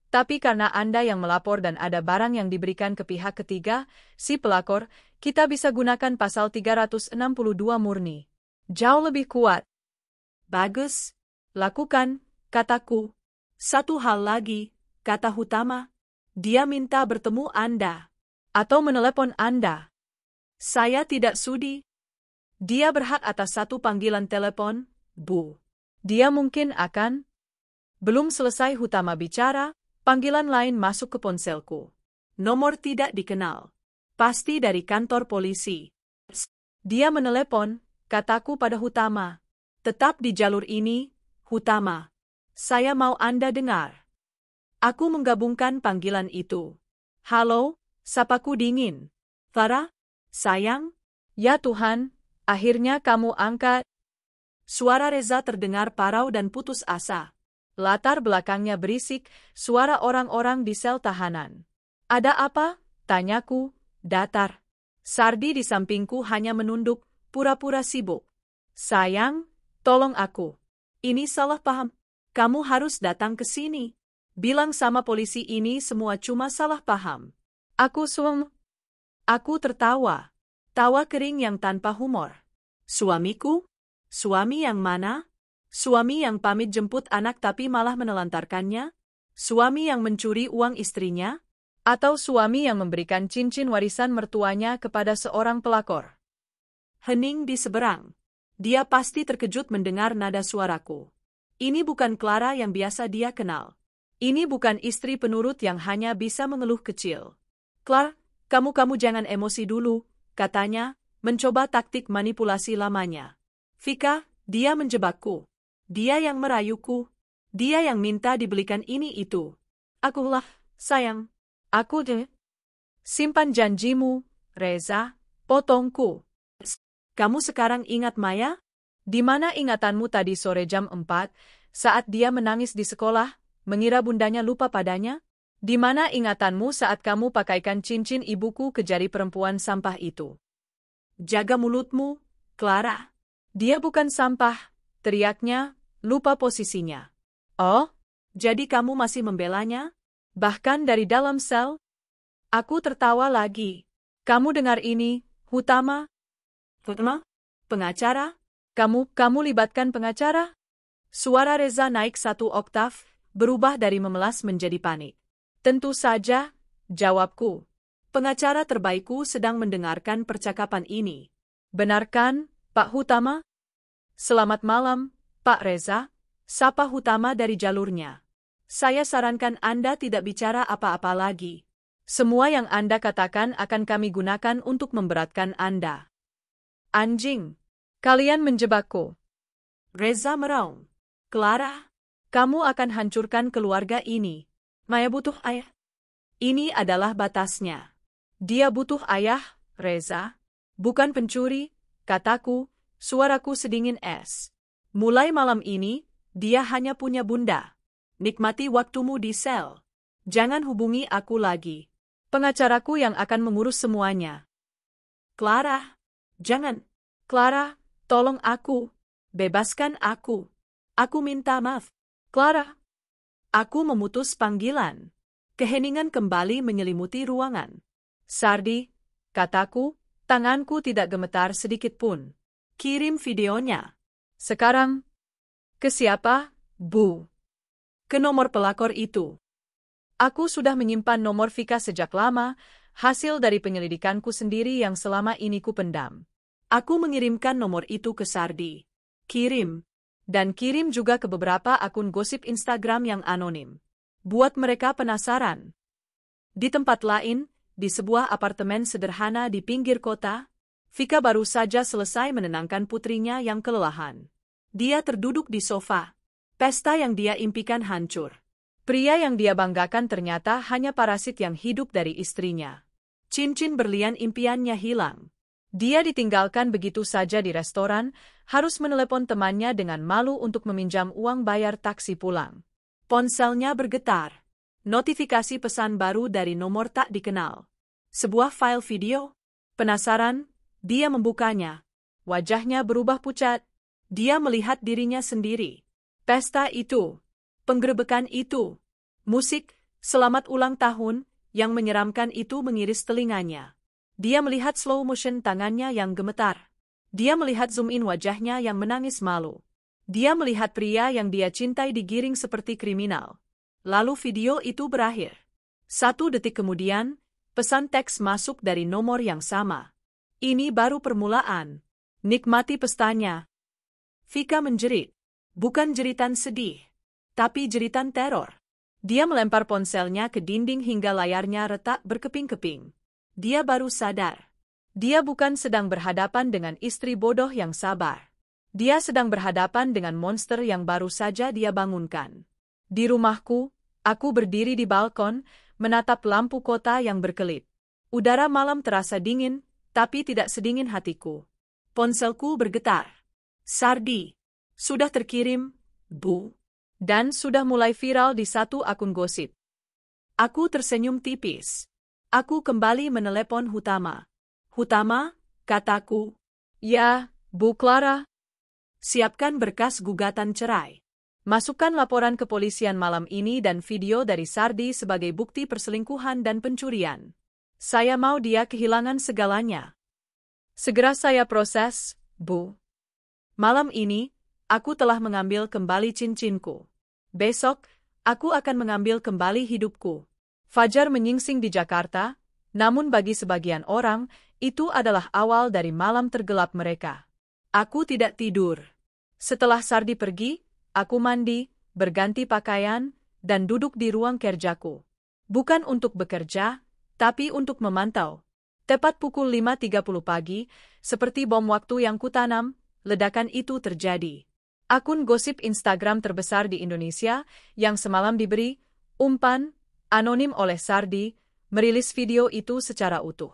Speaker 1: tapi karena Anda yang melapor dan ada barang yang diberikan ke pihak ketiga, si pelakor, kita bisa gunakan pasal 362 murni. Jauh lebih kuat. Bagus. Lakukan, kataku. Satu hal lagi, kata Hutama. Dia minta bertemu Anda. Atau menelepon Anda. Saya tidak sudi. Dia berhak atas satu panggilan telepon, Bu. Dia mungkin akan. Belum selesai Hutama bicara, panggilan lain masuk ke ponselku. Nomor tidak dikenal. Pasti dari kantor polisi. Dia menelepon, kataku pada Hutama. Tetap di jalur ini, Hutama. Saya mau Anda dengar. Aku menggabungkan panggilan itu. Halo, sapaku dingin. Farah? Sayang? Ya Tuhan, akhirnya kamu angkat. Suara Reza terdengar parau dan putus asa. Latar belakangnya berisik, suara orang-orang di sel tahanan. Ada apa? Tanyaku, datar. Sardi di sampingku hanya menunduk, pura-pura sibuk. Sayang, tolong aku. Ini salah paham. Kamu harus datang ke sini. Bilang sama polisi ini semua cuma salah paham. Aku tertawa. Tawa kering yang tanpa humor. Suamiku? Suami yang mana? Suami yang pamit jemput anak tapi malah menelantarkannya? Suami yang mencuri uang istrinya? Atau suami yang memberikan cincin warisan mertuanya kepada seorang pelakor? Hening di seberang. Dia pasti terkejut mendengar nada suaraku. Ini bukan Clara yang biasa dia kenal. Ini bukan istri penurut yang hanya bisa mengeluh kecil. Clara, kamu jangan emosi dulu, katanya, mencoba taktik manipulasi lamanya. Vika, dia menjebakku. Dia yang merayuku. Dia yang minta dibelikan ini itu. Akulah, sayang. Aku deh. Simpan janjimu, Reza, potongku. Kamu sekarang ingat Maya? Di mana ingatanmu tadi sore jam 4, saat dia menangis di sekolah, mengira bundanya lupa padanya? Di mana ingatanmu saat kamu pakaikan cincin ibuku ke jari perempuan sampah itu? Jaga mulutmu, Clara. Dia bukan sampah, teriaknya, lupa posisinya. Oh, jadi kamu masih membelanya? Bahkan dari dalam sel? Aku tertawa lagi. Kamu dengar ini, Hutama? Hutama? Pengacara? Kamu libatkan pengacara? Suara Reza naik 1 oktav, berubah dari memelas menjadi panik. Tentu saja, jawabku. Pengacara terbaikku sedang mendengarkan percakapan ini. Benarkan, Pak Hutama? Selamat malam, Pak Reza, sapa Hutama dari jalurnya. Saya sarankan Anda tidak bicara apa-apa lagi. Semua yang Anda katakan akan kami gunakan untuk memberatkan Anda. Anjing, kalian menjebakku. Reza meraung. Clara, kamu akan hancurkan keluarga ini. Maya butuh ayah. Ini adalah batasnya. Dia butuh ayah, Reza. Bukan pencuri, kataku, suaraku sedingin es. Mulai malam ini, dia hanya punya bunda. Nikmati waktumu di sel. Jangan hubungi aku lagi. Pengacaraku yang akan mengurus semuanya. Clara, jangan. Clara, tolong aku. Bebaskan aku. Aku minta maaf. Clara. Aku memutus panggilan. Keheningan kembali menyelimuti ruangan. Sardi, kataku, tanganku tidak gemetar sedikit pun. Kirim videonya. Sekarang. Ke siapa, Bu? Ke nomor pelakor itu. Aku sudah menyimpan nomor Vika sejak lama, hasil dari penyelidikanku sendiri yang selama ini kupendam. Aku mengirimkan nomor itu ke Sardi. Kirim. Dan kirim juga ke beberapa akun gosip Instagram yang anonim. Buat mereka penasaran. Di tempat lain, di sebuah apartemen sederhana di pinggir kota, Vika baru saja selesai menenangkan putrinya yang kelelahan. Dia terduduk di sofa. Pesta yang dia impikan hancur. Pria yang dia banggakan ternyata hanya parasit yang hidup dari istrinya. Cincin berlian impiannya hilang. Dia ditinggalkan begitu saja di restoran, harus menelepon temannya dengan malu untuk meminjam uang bayar taksi pulang. Ponselnya bergetar. Notifikasi pesan baru dari nomor tak dikenal. Sebuah file video. Penasaran, dia membukanya. Wajahnya berubah pucat. Dia melihat dirinya sendiri. Pesta itu. Penggerebekan itu. Musik, selamat ulang tahun, yang menyeramkan itu mengiris telinganya. Dia melihat slow motion tangannya yang gemetar. Dia melihat zoom in wajahnya yang menangis malu. Dia melihat pria yang dia cintai digiring seperti kriminal. Lalu video itu berakhir. 1 detik kemudian, pesan teks masuk dari nomor yang sama. Ini baru permulaan. Nikmati pestanya. Vika menjerit. Bukan jeritan sedih, tapi jeritan teror. Dia melempar ponselnya ke dinding hingga layarnya retak berkeping-keping. Dia baru sadar. Dia bukan sedang berhadapan dengan istri bodoh yang sabar. Dia sedang berhadapan dengan monster yang baru saja dia bangunkan. Di rumahku, aku berdiri di balkon, menatap lampu kota yang berkelip. Udara malam terasa dingin, tapi tidak sedingin hatiku. Ponselku bergetar. Sardi. Sudah terkirim, Bu. Dan sudah mulai viral di satu akun gosip. Aku tersenyum tipis. Aku kembali menelepon Hutama. Hutama, kataku. Ya, Bu Clara. Siapkan berkas gugatan cerai. Masukkan laporan kepolisian malam ini dan video dari Sardi sebagai bukti perselingkuhan dan pencurian. Saya mau dia kehilangan segalanya. Segera saya proses, Bu. Malam ini, aku telah mengambil kembali cincinku. Besok, aku akan mengambil kembali hidupku. Fajar menyingsing di Jakarta, namun bagi sebagian orang, itu adalah awal dari malam tergelap mereka. Aku tidak tidur. Setelah Sardi pergi, aku mandi, berganti pakaian, dan duduk di ruang kerjaku. Bukan untuk bekerja, tapi untuk memantau. Tepat pukul 5.30 pagi, seperti bom waktu yang kutanam, ledakan itu terjadi. Akun gosip Instagram terbesar di Indonesia, yang semalam diberi umpan anonim oleh Sardi, merilis video itu secara utuh.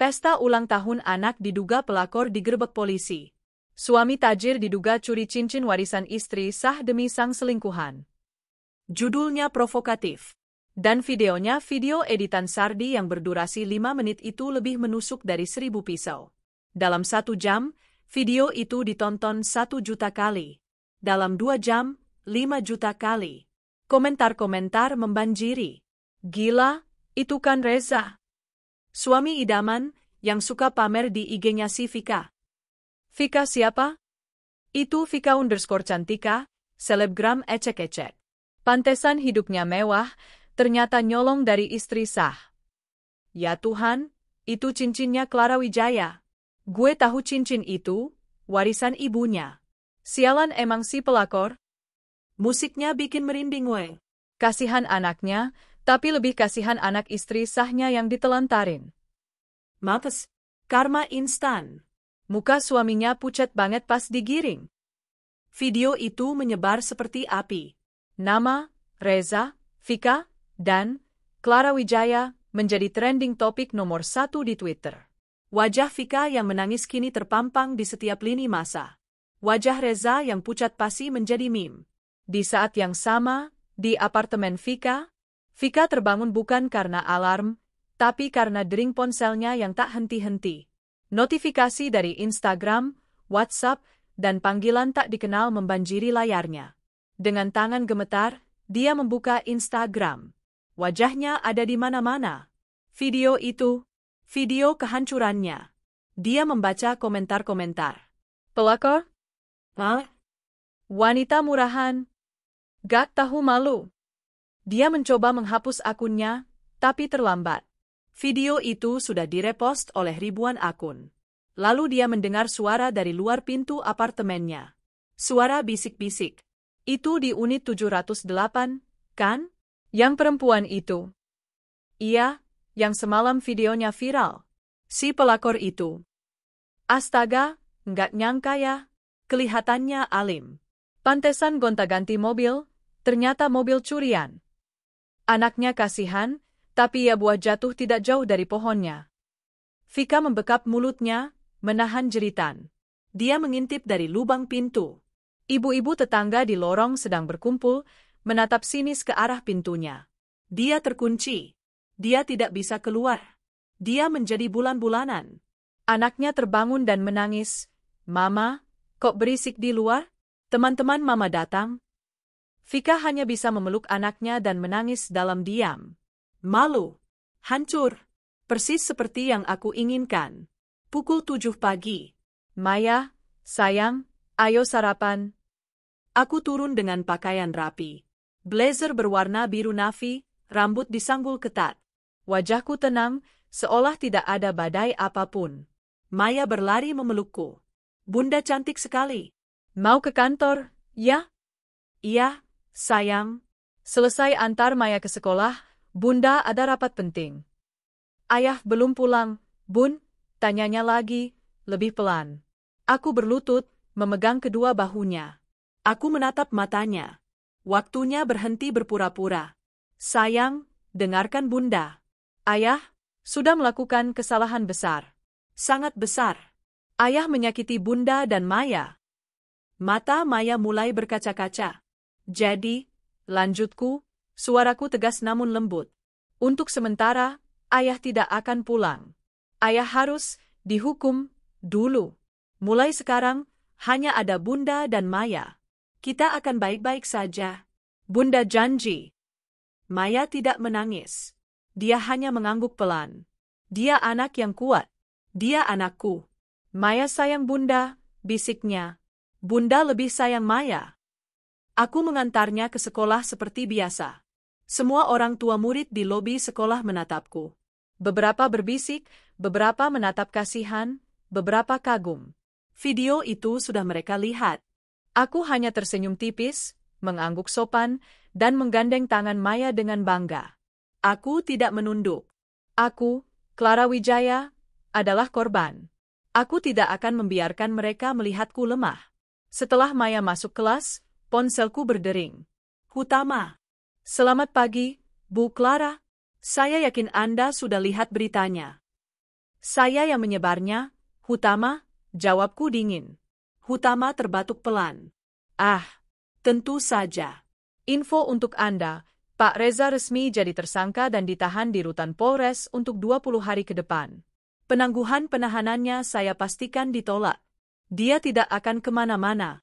Speaker 1: Pesta ulang tahun anak diduga pelakor digerebek polisi. Suami tajir diduga curi cincin warisan istri sah demi sang selingkuhan. Judulnya provokatif. Dan videonya video editan Sardi yang berdurasi 5 menit itu lebih menusuk dari 1000 pisau. Dalam 1 jam, video itu ditonton 1 juta kali. Dalam 2 jam, 5 juta kali. Komentar-komentar membanjiri. Gila, itu kan Reza. Suami idaman, yang suka pamer di IG-nya si Vika. Vika siapa? Itu Vika_Cantika, selebgram ecek-ecek. Pantesan hidupnya mewah, ternyata nyolong dari istri sah. Ya Tuhan, itu cincinnya Clara Wijaya. Gue tahu cincin itu, warisan ibunya. Sialan emang si pelakor. Musiknya bikin merinding we. Kasihan anaknya, tapi lebih kasihan anak istri sahnya yang ditelantarin. Mapes, karma instan. Muka suaminya pucat banget pas digiring. Video itu menyebar seperti api. Nama, Reza, Vika, dan Clara Wijaya menjadi trending topik nomor 1 di Twitter. Wajah Vika yang menangis kini terpampang di setiap lini masa. Wajah Reza yang pucat pasi menjadi meme. Di saat yang sama, di apartemen Vika terbangun bukan karena alarm, tapi karena dering ponselnya yang tak henti-henti. Notifikasi dari Instagram, WhatsApp, dan panggilan tak dikenal membanjiri layarnya. Dengan tangan gemetar, dia membuka Instagram. Wajahnya ada di mana-mana. Video itu, video kehancurannya. Dia membaca komentar-komentar. Pelakor? Hah? Wanita murahan? Gak tahu malu. Dia mencoba menghapus akunnya, tapi terlambat. Video itu sudah direpost oleh ribuan akun. Lalu dia mendengar suara dari luar pintu apartemennya. Suara bisik-bisik. Itu di unit 708, kan? Yang perempuan itu. Iya, yang semalam videonya viral. Si pelakor itu. Astaga, nggak nyangka ya. Kelihatannya alim. Pantesan gonta-ganti mobil, ternyata mobil curian. Anaknya kasihan, tapi ya buah jatuh tidak jauh dari pohonnya. Vika membekap mulutnya, menahan jeritan. Dia mengintip dari lubang pintu. Ibu-ibu tetangga di lorong sedang berkumpul, menatap sinis ke arah pintunya. Dia terkunci. Dia tidak bisa keluar. Dia menjadi bulan-bulanan. Anaknya terbangun dan menangis. Mama, kok berisik di luar? Teman-teman Mama datang. Vika hanya bisa memeluk anaknya dan menangis dalam diam. Malu. Hancur. Persis seperti yang aku inginkan. Pukul 7 pagi. Maya, sayang, ayo sarapan. Aku turun dengan pakaian rapi. Blazer berwarna biru navy, rambut disanggul ketat. Wajahku tenang, seolah tidak ada badai apapun. Maya berlari memelukku. Bunda cantik sekali. Mau ke kantor, ya? Iya, sayang. Selesai antar Maya ke sekolah, Bunda ada rapat penting. Ayah belum pulang, Bun, tanyanya lagi, lebih pelan. Aku berlutut, memegang kedua bahunya. Aku menatap matanya. Waktunya berhenti berpura-pura. Sayang, dengarkan Bunda. Ayah sudah melakukan kesalahan besar. Sangat besar. Ayah menyakiti Bunda dan Maya. Mata Maya mulai berkaca-kaca. Jadi, lanjutku, suaraku tegas namun lembut. Untuk sementara, ayah tidak akan pulang. Ayah harus dihukum dulu. Mulai sekarang, hanya ada Bunda dan Maya. Kita akan baik-baik saja. Bunda janji. Maya tidak menangis. Dia hanya mengangguk pelan. Dia anak yang kuat. Dia anakku. Maya sayang Bunda, bisiknya. Bunda lebih sayang Maya. Aku mengantarnya ke sekolah seperti biasa. Semua orang tua murid di lobi sekolah menatapku. Beberapa berbisik, beberapa menatap kasihan, beberapa kagum. Video itu sudah mereka lihat. Aku hanya tersenyum tipis, mengangguk sopan, dan menggandeng tangan Maya dengan bangga. Aku tidak menunduk. Aku, Clara Wijaya, adalah korban. Aku tidak akan membiarkan mereka melihatku lemah. Setelah Maya masuk kelas, ponselku berdering. Hutama. Selamat pagi, Bu Clara. Saya yakin Anda sudah lihat beritanya. Saya yang menyebarnya, Hutama, jawabku dingin. Hutama terbatuk pelan. Ah, tentu saja. Info untuk Anda, Pak Reza resmi jadi tersangka dan ditahan di rutan Polres untuk 20 hari ke depan. Penangguhan penahanannya saya pastikan ditolak. Dia tidak akan kemana-mana.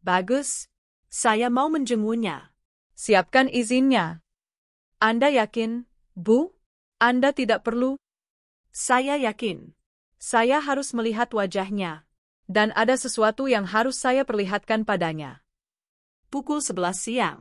Speaker 1: Bagus, saya mau menjenguknya. Siapkan izinnya. Anda yakin, Bu? Anda tidak perlu? Saya yakin. Saya harus melihat wajahnya. Dan ada sesuatu yang harus saya perlihatkan padanya. Pukul 11 siang.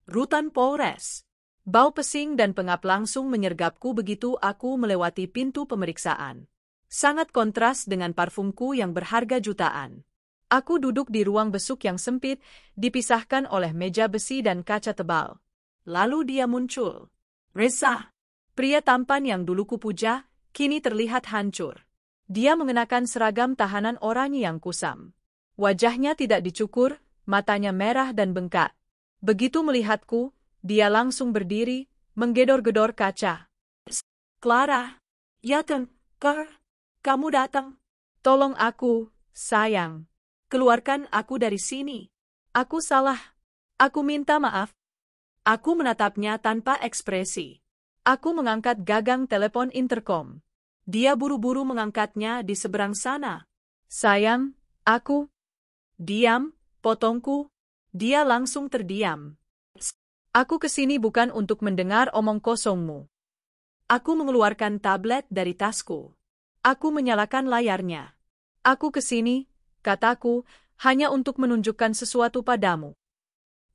Speaker 1: Rutan Polres. Bau pesing dan pengap langsung menyergapku begitu aku melewati pintu pemeriksaan. Sangat kontras dengan parfumku yang berharga jutaan. Aku duduk di ruang besuk yang sempit, dipisahkan oleh meja besi dan kaca tebal. Lalu dia muncul. Reza. Pria tampan yang dulu kupuja, kini terlihat hancur. Dia mengenakan seragam tahanan oranye yang kusam. Wajahnya tidak dicukur, matanya merah dan bengkak. Begitu melihatku, dia langsung berdiri, menggedor-gedor kaca. Clara. Ya kamu datang. Tolong aku, sayang. Keluarkan aku dari sini. Aku salah. Aku minta maaf. Aku menatapnya tanpa ekspresi. Aku mengangkat gagang telepon intercom. Dia buru-buru mengangkatnya di seberang sana. Sayang, aku. Diam, potongku. Dia langsung terdiam. Aku kesini bukan untuk mendengar omong kosongmu. Aku mengeluarkan tablet dari tasku. Aku menyalakan layarnya. Aku kesini, kataku, hanya untuk menunjukkan sesuatu padamu.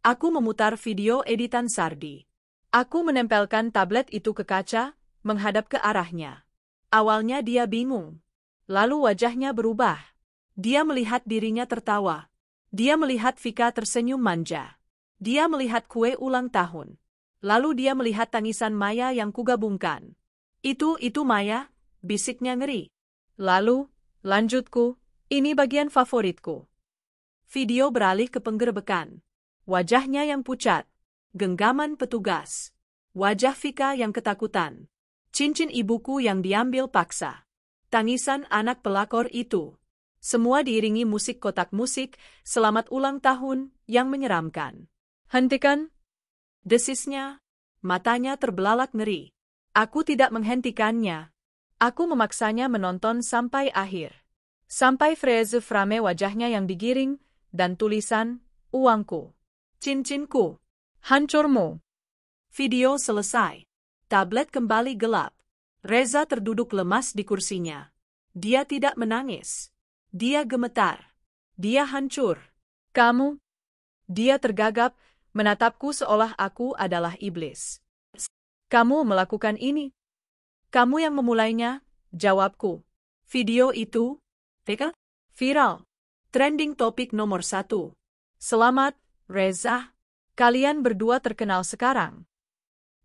Speaker 1: Aku memutar video editan Sardi. Aku menempelkan tablet itu ke kaca, menghadap ke arahnya. Awalnya dia bingung. Lalu wajahnya berubah. Dia melihat dirinya tertawa. Dia melihat Vika tersenyum manja. Dia melihat kue ulang tahun. Lalu dia melihat tangisan Maya yang kugabungkan. Itu Maya, bisiknya ngeri. Lalu, lanjutku, ini bagian favoritku. Video beralih ke penggerebekan. Wajahnya yang pucat. Genggaman petugas. Wajah Vika yang ketakutan. Cincin ibuku yang diambil paksa. Tangisan anak pelakor itu. Semua diiringi musik kotak musik, selamat ulang tahun, yang menyeramkan. Hentikan! Desisnya. Matanya terbelalak ngeri. Aku tidak menghentikannya. Aku memaksanya menonton sampai akhir. Sampai frase frame wajahnya yang digiring, dan tulisan, uangku. Cincinku. Hancurmu. Video selesai. Tablet kembali gelap. Reza terduduk lemas di kursinya. Dia tidak menangis. Dia gemetar. Dia hancur. Kamu? Dia tergagap, menatapku seolah aku adalah iblis. Kamu melakukan ini. Kamu yang memulainya, jawabku. Video itu, viral. Trending topik nomor 1. Selamat, Reza. Kalian berdua terkenal sekarang.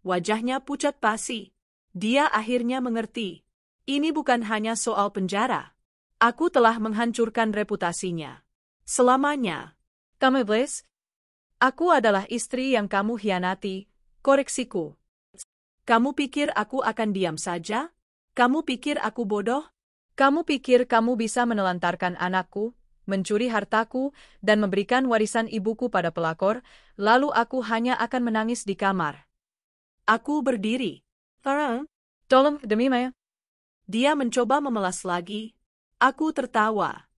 Speaker 1: Wajahnya pucat pasi. Dia akhirnya mengerti. Ini bukan hanya soal penjara. Aku telah menghancurkan reputasinya. Selamanya. Kamu iblis? Aku adalah istri yang kamu hianati, koreksiku. Kamu pikir aku akan diam saja? Kamu pikir aku bodoh? Kamu pikir kamu bisa menelantarkan anakku, mencuri hartaku, dan memberikan warisan ibuku pada pelakor, lalu aku hanya akan menangis di kamar. Aku berdiri. Tolong, demi Maya. Dia mencoba memelas lagi. Aku tertawa.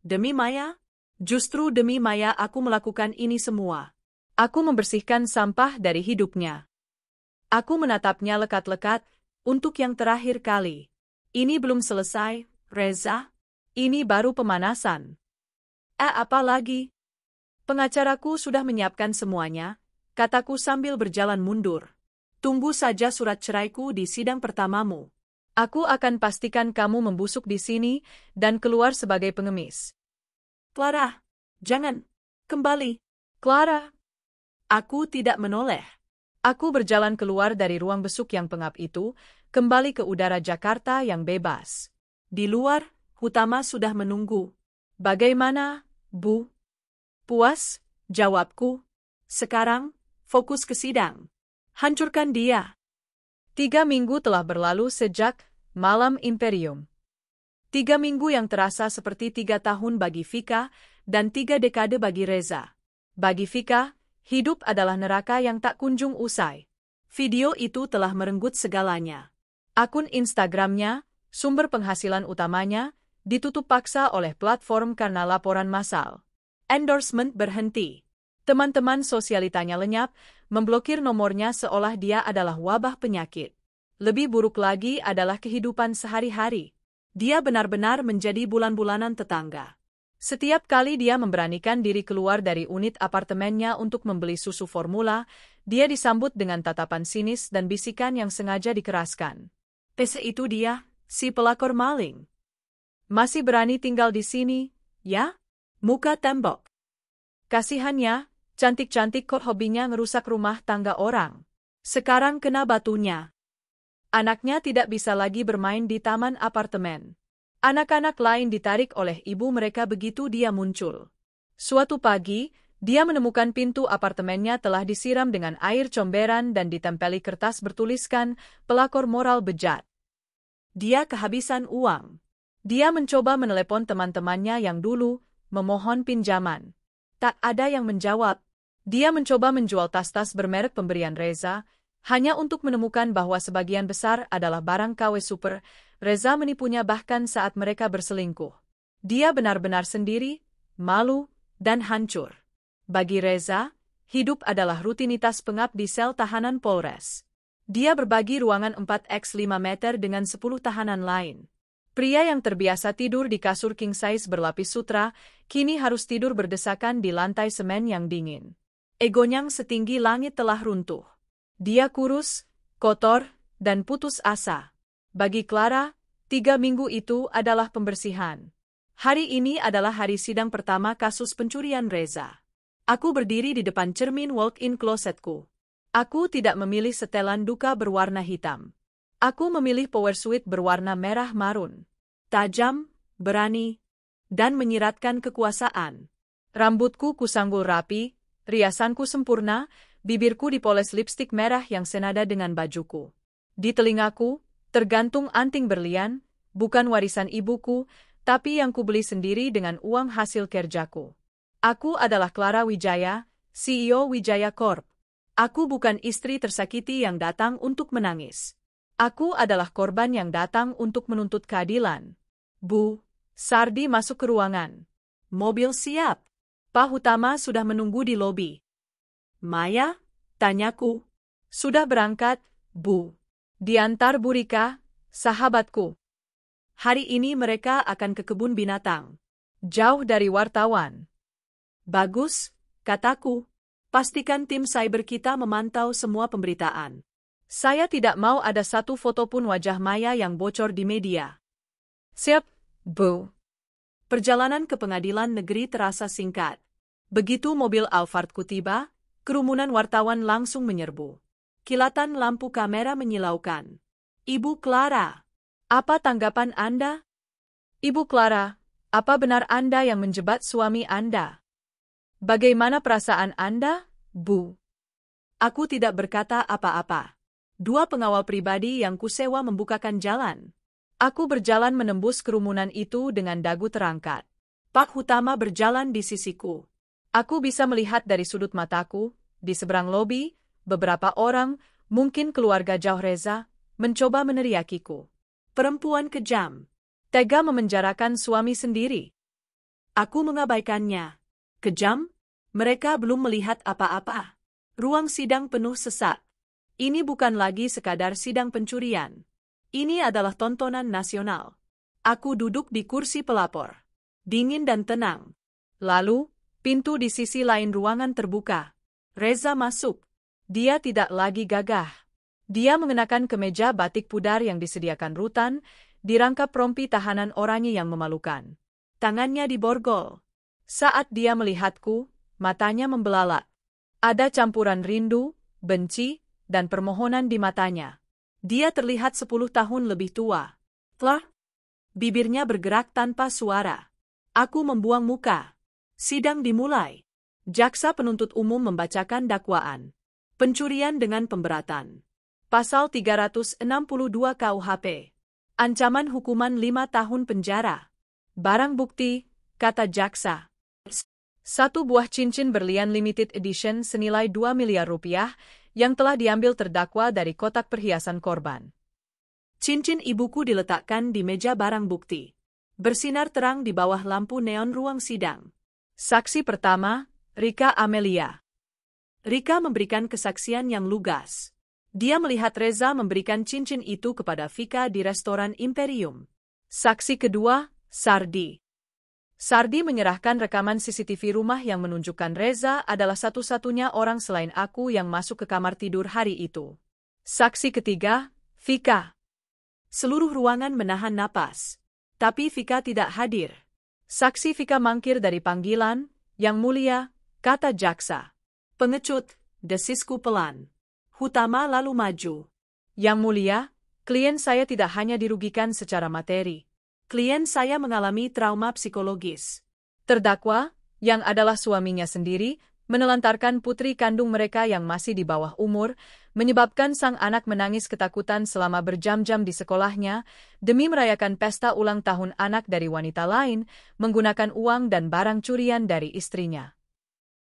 Speaker 1: Demi Maya? Justru demi Maya aku melakukan ini semua. Aku membersihkan sampah dari hidupnya. Aku menatapnya lekat-lekat, untuk yang terakhir kali. Ini belum selesai, Reza. Ini baru pemanasan. Apa lagi? Pengacaraku sudah menyiapkan semuanya, kataku sambil berjalan mundur. Tunggu saja surat ceraiku di sidang pertamamu. Aku akan pastikan kamu membusuk di sini dan keluar sebagai pengemis. Clara, jangan. Kembali. Clara. Aku tidak menoleh. Aku berjalan keluar dari ruang besuk yang pengap itu, kembali ke udara Jakarta yang bebas. Di luar, Hutama sudah menunggu. Bagaimana, Bu? Puas, jawabku. Sekarang, fokus ke sidang. Hancurkan dia. 3 minggu telah berlalu sejak Malam Imperium. 3 minggu yang terasa seperti 3 tahun bagi Vika, dan 3 dekade bagi Reza. Bagi Vika, hidup adalah neraka yang tak kunjung usai. Video itu telah merenggut segalanya. Akun Instagramnya, sumber penghasilan utamanya, ditutup paksa oleh platform karena laporan massal. Endorsement berhenti. Teman-teman sosialitanya lenyap, memblokir nomornya seolah dia adalah wabah penyakit. Lebih buruk lagi adalah kehidupan sehari-hari. Dia benar-benar menjadi bulan-bulanan tetangga. Setiap kali dia memberanikan diri keluar dari unit apartemennya untuk membeli susu formula, dia disambut dengan tatapan sinis dan bisikan yang sengaja dikeraskan. Itu dia, si pelakor maling. Masih berani tinggal di sini, ya? Muka tembok. Kasihannya, cantik-cantik kok hobinya ngerusak rumah tangga orang. Sekarang kena batunya. Anaknya tidak bisa lagi bermain di taman apartemen. Anak-anak lain ditarik oleh ibu mereka begitu dia muncul. Suatu pagi, Dia menemukan pintu apartemennya telah disiram dengan air comberan dan ditempeli kertas bertuliskan pelakor moral bejat. Dia kehabisan uang. Dia mencoba menelepon teman-temannya yang dulu memohon pinjaman. Tak ada yang menjawab. Dia mencoba menjual tas-tas bermerek pemberian Reza, hanya untuk menemukan bahwa sebagian besar adalah barang KW super. Reza menipunya bahkan saat mereka berselingkuh. Dia benar-benar sendiri, malu, dan hancur. Bagi Reza, hidup adalah rutinitas pengap di sel tahanan Polres. Dia berbagi ruangan 4x5 meter dengan 10 tahanan lain. Pria yang terbiasa tidur di kasur king size berlapis sutra, kini harus tidur berdesakan di lantai semen yang dingin. Egonya setinggi langit telah runtuh. Dia kurus, kotor, dan putus asa. Bagi Clara, 3 minggu itu adalah pembersihan. Hari ini adalah hari sidang pertama kasus pencurian Reza. Aku berdiri di depan cermin walk-in klosetku. Aku tidak memilih setelan duka berwarna hitam. Aku memilih power suit berwarna merah marun. Tajam, berani, dan menyiratkan kekuasaan. Rambutku kusanggul rapi, riasanku sempurna, bibirku dipoles lipstik merah yang senada dengan bajuku. Di telingaku, tergantung anting berlian, bukan warisan ibuku, tapi yang kubeli sendiri dengan uang hasil kerjaku. Aku adalah Clara Wijaya, CEO Wijaya Corp. Aku bukan istri tersakiti yang datang untuk menangis. Aku adalah korban yang datang untuk menuntut keadilan. Bu, Sardi masuk ke ruangan. Mobil siap. Pak Utama sudah menunggu di lobi. Maya? Tanyaku. Sudah berangkat, Bu. Diantar Bu Rika, sahabatku. Hari ini mereka akan ke kebun binatang. Jauh dari wartawan. Bagus, kataku. Pastikan tim cyber kita memantau semua pemberitaan. Saya tidak mau ada satu foto pun wajah Maya yang bocor di media. Siap, Bu. Perjalanan ke pengadilan negeri terasa singkat. Begitu mobil Alphardku tiba, kerumunan wartawan langsung menyerbu. Kilatan lampu kamera menyilaukan. Ibu Clara, apa tanggapan Anda? Ibu Clara, apa benar Anda yang menjebat suami Anda? Bagaimana perasaan Anda, Bu? Aku tidak berkata apa-apa. 2 pengawal pribadi yang kusewa membukakan jalan. Aku berjalan menembus kerumunan itu dengan dagu terangkat. Pak Utama berjalan di sisiku. Aku bisa melihat dari sudut mataku, di seberang lobi, beberapa orang, mungkin keluarga jauh Reza, mencoba meneriakiku. Perempuan kejam. Tega memenjarakan suami sendiri. Aku mengabaikannya. Kejam? Mereka belum melihat apa-apa. Ruang sidang penuh sesak. Ini bukan lagi sekadar sidang pencurian. Ini adalah tontonan nasional. Aku duduk di kursi pelapor. Dingin dan tenang. Lalu, pintu di sisi lain ruangan terbuka. Reza masuk. Dia tidak lagi gagah. Dia mengenakan kemeja batik pudar yang disediakan rutan, dirangkap rompi tahanan oranye yang memalukan. Tangannya diborgol. Saat dia melihatku, matanya membelalak. Ada campuran rindu, benci, dan permohonan di matanya. Dia terlihat 10 tahun lebih tua. Telah. Bibirnya bergerak tanpa suara. Aku membuang muka. Sidang dimulai. Jaksa penuntut umum membacakan dakwaan. Pencurian dengan pemberatan. Pasal 362 KUHP. Ancaman hukuman 5 tahun penjara. Barang bukti, kata jaksa. 1 buah cincin berlian limited edition senilai 2 miliar rupiah yang telah diambil terdakwa dari kotak perhiasan korban. Cincin ibuku diletakkan di meja barang bukti. Bersinar terang di bawah lampu neon ruang sidang. Saksi pertama, Rika Amelia. Rika memberikan kesaksian yang lugas. Dia melihat Reza memberikan cincin itu kepada Vika di restoran Imperium. Saksi kedua, Sardi. Sardi menyerahkan rekaman CCTV rumah yang menunjukkan Reza adalah satu-satunya orang selain aku yang masuk ke kamar tidur hari itu. Saksi ketiga, Vika. Seluruh ruangan menahan napas. Tapi Vika tidak hadir. Saksi Vika mangkir dari panggilan, Yang Mulia, kata jaksa. Pengecut, desisku pelan. Utama lalu maju. Yang Mulia, klien saya tidak hanya dirugikan secara materi. Klien saya mengalami trauma psikologis. Terdakwa, yang adalah suaminya sendiri, menelantarkan putri kandung mereka yang masih di bawah umur, menyebabkan sang anak menangis ketakutan selama berjam-jam di sekolahnya demi merayakan pesta ulang tahun anak dari wanita lain menggunakan uang dan barang curian dari istrinya.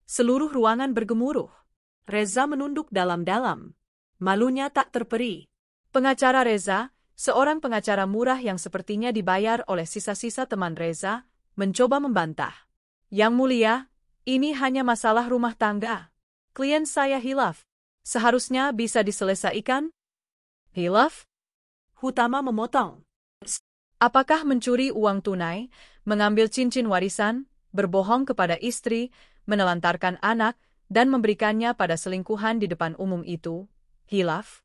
Speaker 1: Seluruh ruangan bergemuruh. Reza menunduk dalam-dalam. Malunya tak terperi. Pengacara Reza, seorang pengacara murah yang sepertinya dibayar oleh sisa-sisa teman Reza, mencoba membantah. Yang mulia, ini hanya masalah rumah tangga. Klien saya hilaf. Seharusnya bisa diselesaikan. Hilaf? Hutama memotong. Apakah mencuri uang tunai, mengambil cincin warisan, berbohong kepada istri, menelantarkan anak, dan memberikannya pada selingkuhan di depan umum itu, hilaf?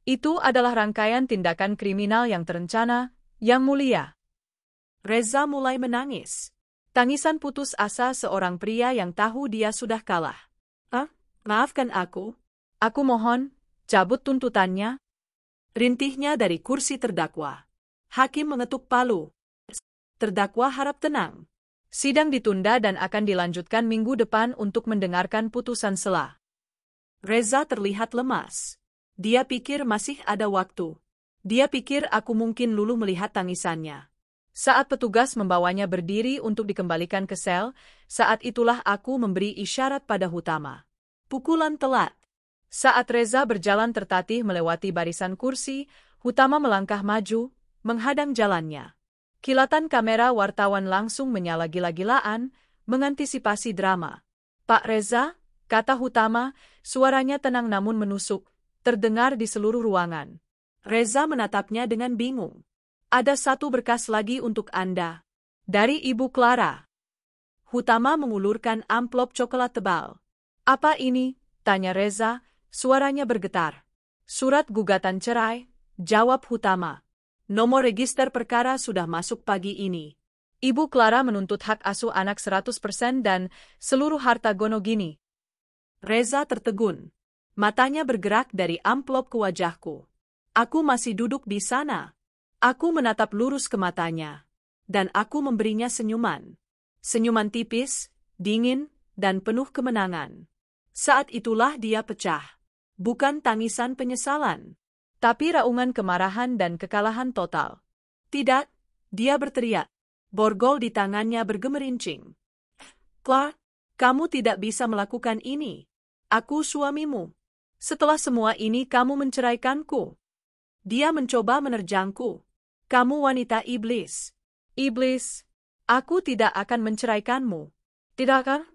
Speaker 1: Itu adalah rangkaian tindakan kriminal yang terencana, Yang Mulia. Reza mulai menangis. Tangisan putus asa seorang pria yang tahu dia sudah kalah. Maafkan aku. Aku mohon, cabut tuntutannya. Rintihnya dari kursi terdakwa. Hakim mengetuk palu. Terdakwa harap tenang. Sidang ditunda dan akan dilanjutkan minggu depan untuk mendengarkan putusan sela. Reza terlihat lemas. Dia pikir masih ada waktu. Dia pikir aku mungkin luluh melihat tangisannya. Saat petugas membawanya berdiri untuk dikembalikan ke sel, saat itulah aku memberi isyarat pada Hutama. Pukulan telat. Saat Reza berjalan tertatih melewati barisan kursi, Hutama melangkah maju, menghadang jalannya. Kilatan kamera wartawan langsung menyala gila-gilaan, mengantisipasi drama. Pak Reza, kata Hutama, suaranya tenang namun menusuk, terdengar di seluruh ruangan. Reza menatapnya dengan bingung. Ada satu berkas lagi untuk Anda. Dari Ibu Clara. Hutama mengulurkan amplop coklat tebal. Apa ini? Tanya Reza, suaranya bergetar. Surat gugatan cerai, jawab Hutama. Nomor register perkara sudah masuk pagi ini. Ibu Clara menuntut hak asuh anak 100% dan seluruh harta Gonogini. Reza tertegun. Matanya bergerak dari amplop ke wajahku. Aku masih duduk di sana. Aku menatap lurus ke matanya, dan aku memberinya senyuman. Senyuman tipis, dingin, dan penuh kemenangan. Saat itulah dia pecah. Bukan tangisan penyesalan, tapi raungan kemarahan dan kekalahan total. Tidak, dia berteriak. Borgol di tangannya bergemerincing. Clark, kamu tidak bisa melakukan ini. Aku suamimu. Setelah semua ini kamu menceraikanku. Dia mencoba menerjangku. Kamu wanita iblis. Iblis. Aku tidak akan menceraikanmu. Tidak akan?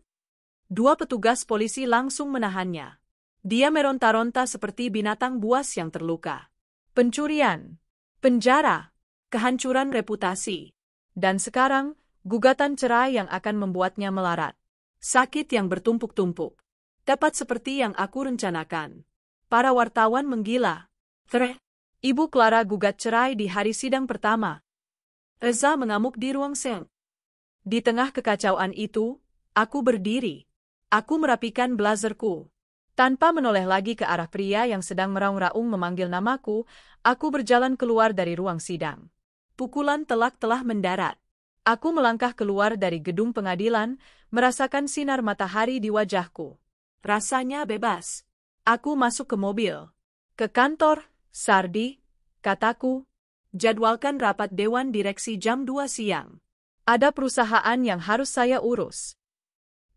Speaker 1: Dua petugas polisi langsung menahannya. Dia meronta-ronta seperti binatang buas yang terluka. Pencurian. Penjara. Kehancuran reputasi. Dan sekarang, gugatan cerai yang akan membuatnya melarat. Sakit yang bertumpuk-tumpuk. Tepat seperti yang aku rencanakan. Para wartawan menggila. Ibu Clara gugat cerai di hari sidang pertama. Reza mengamuk di ruang sel. Di tengah kekacauan itu, aku berdiri. Aku merapikan blazerku. Tanpa menoleh lagi ke arah pria yang sedang meraung-raung memanggil namaku, aku berjalan keluar dari ruang sidang. Pukulan telak telah mendarat. Aku melangkah keluar dari gedung pengadilan, merasakan sinar matahari di wajahku. Rasanya bebas. Aku masuk ke mobil. Ke kantor. Sardi, kataku, jadwalkan rapat Dewan Direksi jam 2 siang. Ada perusahaan yang harus saya urus.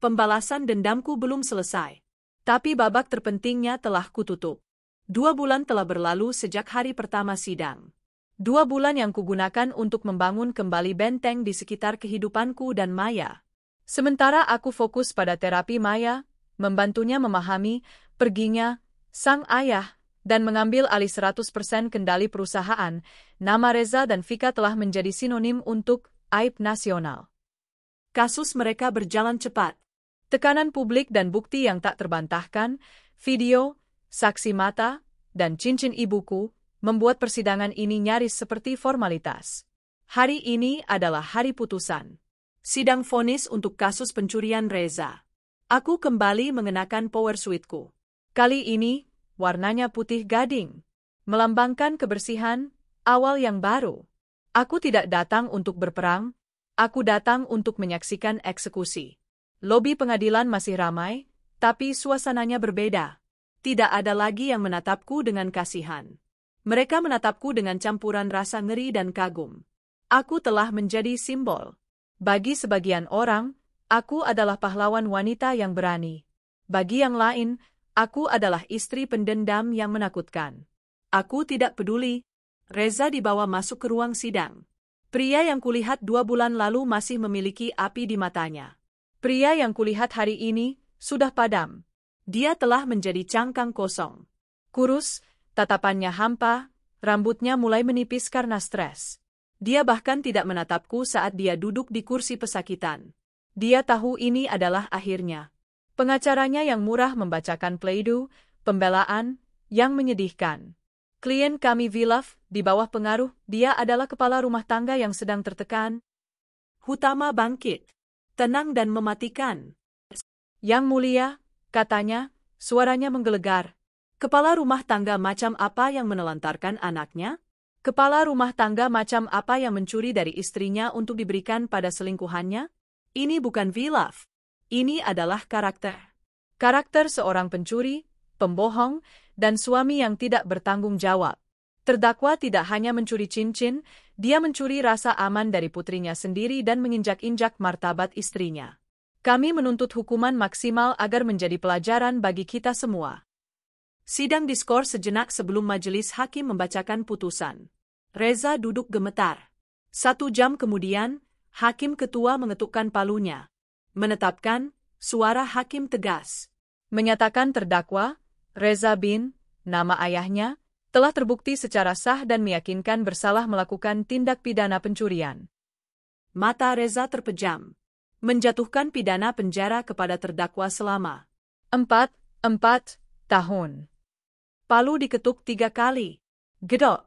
Speaker 1: Pembalasan dendamku belum selesai. Tapi babak terpentingnya telah kututup. 2 bulan telah berlalu sejak hari pertama sidang. 2 bulan yang kugunakan untuk membangun kembali benteng di sekitar kehidupanku dan Maya. Sementara aku fokus pada terapi Maya, membantunya memahami perginya sang ayah, dan mengambil alih 100% kendali perusahaan, nama Reza dan Vika telah menjadi sinonim untuk aib nasional. Kasus mereka berjalan cepat. Tekanan publik dan bukti yang tak terbantahkan, video, saksi mata, dan cincin ibuku, membuat persidangan ini nyaris seperti formalitas. Hari ini adalah hari putusan. Sidang vonis untuk kasus pencurian Reza. Aku kembali mengenakan power suitku. Kali ini, warnanya putih gading, melambangkan kebersihan, awal yang baru. Aku tidak datang untuk berperang, aku datang untuk menyaksikan eksekusi. Lobi pengadilan masih ramai, tapi suasananya berbeda. Tidak ada lagi yang menatapku dengan kasihan. Mereka menatapku dengan campuran rasa ngeri dan kagum. Aku telah menjadi simbol. Bagi sebagian orang, aku adalah pahlawan wanita yang berani. Bagi yang lain, aku adalah istri pendendam yang menakutkan. Aku tidak peduli. Reza dibawa masuk ke ruang sidang. Pria yang kulihat 2 bulan lalu masih memiliki api di matanya. Pria yang kulihat hari ini sudah padam. Dia telah menjadi cangkang kosong. Kurus, tatapannya hampa, rambutnya mulai menipis karena stres. Dia bahkan tidak menatapku saat dia duduk di kursi pesakitan. Dia tahu ini adalah akhirnya. Pengacaranya yang murah membacakan pleidu, pembelaan, yang menyedihkan. Klien kami Vilaf, di bawah pengaruh, dia adalah kepala rumah tangga yang sedang tertekan. Hutama bangkit. Tenang dan mematikan. Yang mulia, katanya, suaranya menggelegar. Kepala rumah tangga macam apa yang menelantarkan anaknya? Kepala rumah tangga macam apa yang mencuri dari istrinya untuk diberikan pada selingkuhannya? Ini bukan Vilaf. Ini adalah karakter. Karakter seorang pencuri, pembohong, dan suami yang tidak bertanggung jawab. Terdakwa tidak hanya mencuri cincin, dia mencuri rasa aman dari putrinya sendiri dan menginjak-injak martabat istrinya. Kami menuntut hukuman maksimal agar menjadi pelajaran bagi kita semua. Sidang diskors sejenak sebelum majelis hakim membacakan putusan. Reza duduk gemetar. 1 jam kemudian, hakim ketua mengetukkan palunya. Menetapkan, suara hakim tegas. Menyatakan terdakwa, Reza bin, nama ayahnya, telah terbukti secara sah dan meyakinkan bersalah melakukan tindak pidana pencurian. Mata Reza terpejam. Menjatuhkan pidana penjara kepada terdakwa selama 4 tahun. Palu diketuk 3 kali. Gedok,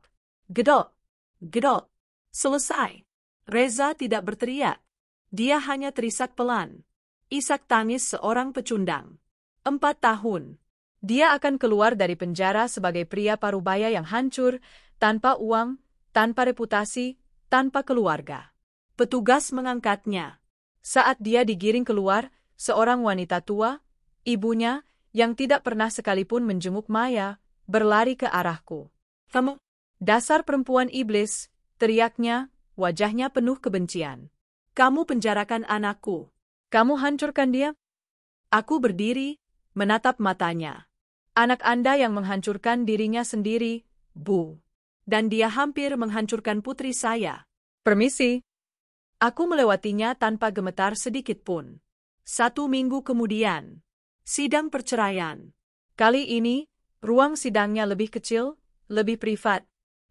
Speaker 1: gedok, gedok. Selesai. Reza tidak berteriak. Dia hanya terisak pelan. Isak tangis seorang pecundang. 4 tahun. Dia akan keluar dari penjara sebagai pria parubaya yang hancur, tanpa uang, tanpa reputasi, tanpa keluarga. Petugas mengangkatnya. Saat dia digiring keluar, seorang wanita tua, ibunya, yang tidak pernah sekalipun menjenguk Maya, berlari ke arahku. "Kamu, dasar perempuan iblis," teriaknya, wajahnya penuh kebencian. "Kamu penjarakan anakku. Kamu hancurkan dia." Aku berdiri, menatap matanya. "Anak Anda yang menghancurkan dirinya sendiri, Bu. Dan dia hampir menghancurkan putri saya." "Permisi." Aku melewatinya tanpa gemetar sedikit pun. 1 minggu kemudian. Sidang perceraian. Kali ini, ruang sidangnya lebih kecil, lebih privat.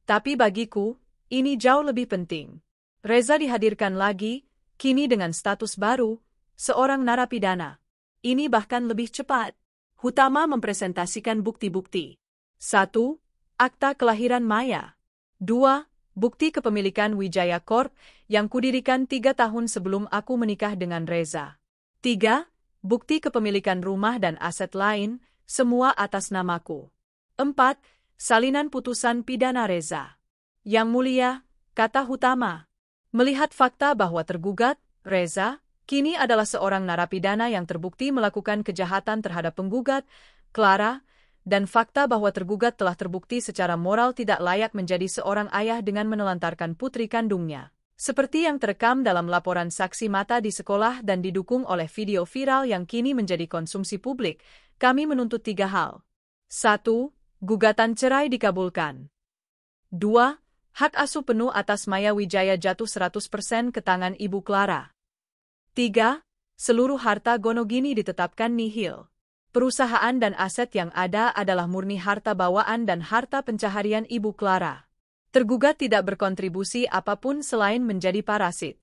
Speaker 1: Tapi bagiku, ini jauh lebih penting. Reza dihadirkan lagi, kini dengan status baru, seorang narapidana. Ini bahkan lebih cepat. Hutama mempresentasikan bukti-bukti. 1. Akta kelahiran Maya. 2. Bukti kepemilikan Wijaya Corp yang kudirikan 3 tahun sebelum aku menikah dengan Reza. 3. Bukti kepemilikan rumah dan aset lain, semua atas namaku. 4. Salinan putusan pidana Reza. Yang mulia, kata Hutama. Melihat fakta bahwa tergugat, Reza, kini adalah seorang narapidana yang terbukti melakukan kejahatan terhadap penggugat, Clara, dan fakta bahwa tergugat telah terbukti secara moral tidak layak menjadi seorang ayah dengan menelantarkan putri kandungnya. Seperti yang terekam dalam laporan saksi mata di sekolah dan didukung oleh video viral yang kini menjadi konsumsi publik, kami menuntut 3 hal. 1. Gugatan cerai dikabulkan. 2. Hak asuh penuh atas Maya Wijaya jatuh 100% ke tangan Ibu Clara. 3. Seluruh harta Gonogini ditetapkan nihil. Perusahaan dan aset yang ada adalah murni harta bawaan dan harta pencaharian Ibu Clara. Tergugat tidak berkontribusi apapun selain menjadi parasit.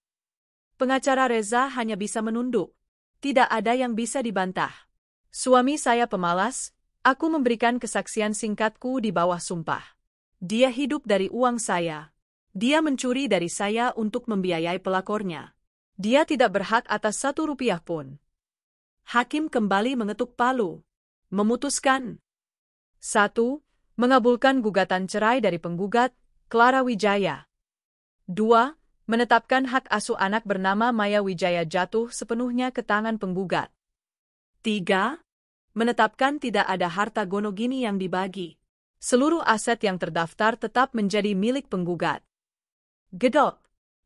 Speaker 1: Pengacara Reza hanya bisa menunduk. Tidak ada yang bisa dibantah. Suami saya pemalas, aku memberikan kesaksian singkatku di bawah sumpah. Dia hidup dari uang saya. Dia mencuri dari saya untuk membiayai pelakornya. Dia tidak berhak atas 1 rupiah pun. Hakim kembali mengetuk palu. Memutuskan. 1. Mengabulkan gugatan cerai dari penggugat, Clara Wijaya. 2. Menetapkan hak asuh anak bernama Maya Wijaya jatuh sepenuhnya ke tangan penggugat. 3. Menetapkan tidak ada harta gonogini yang dibagi. Seluruh aset yang terdaftar tetap menjadi milik penggugat. Gedok.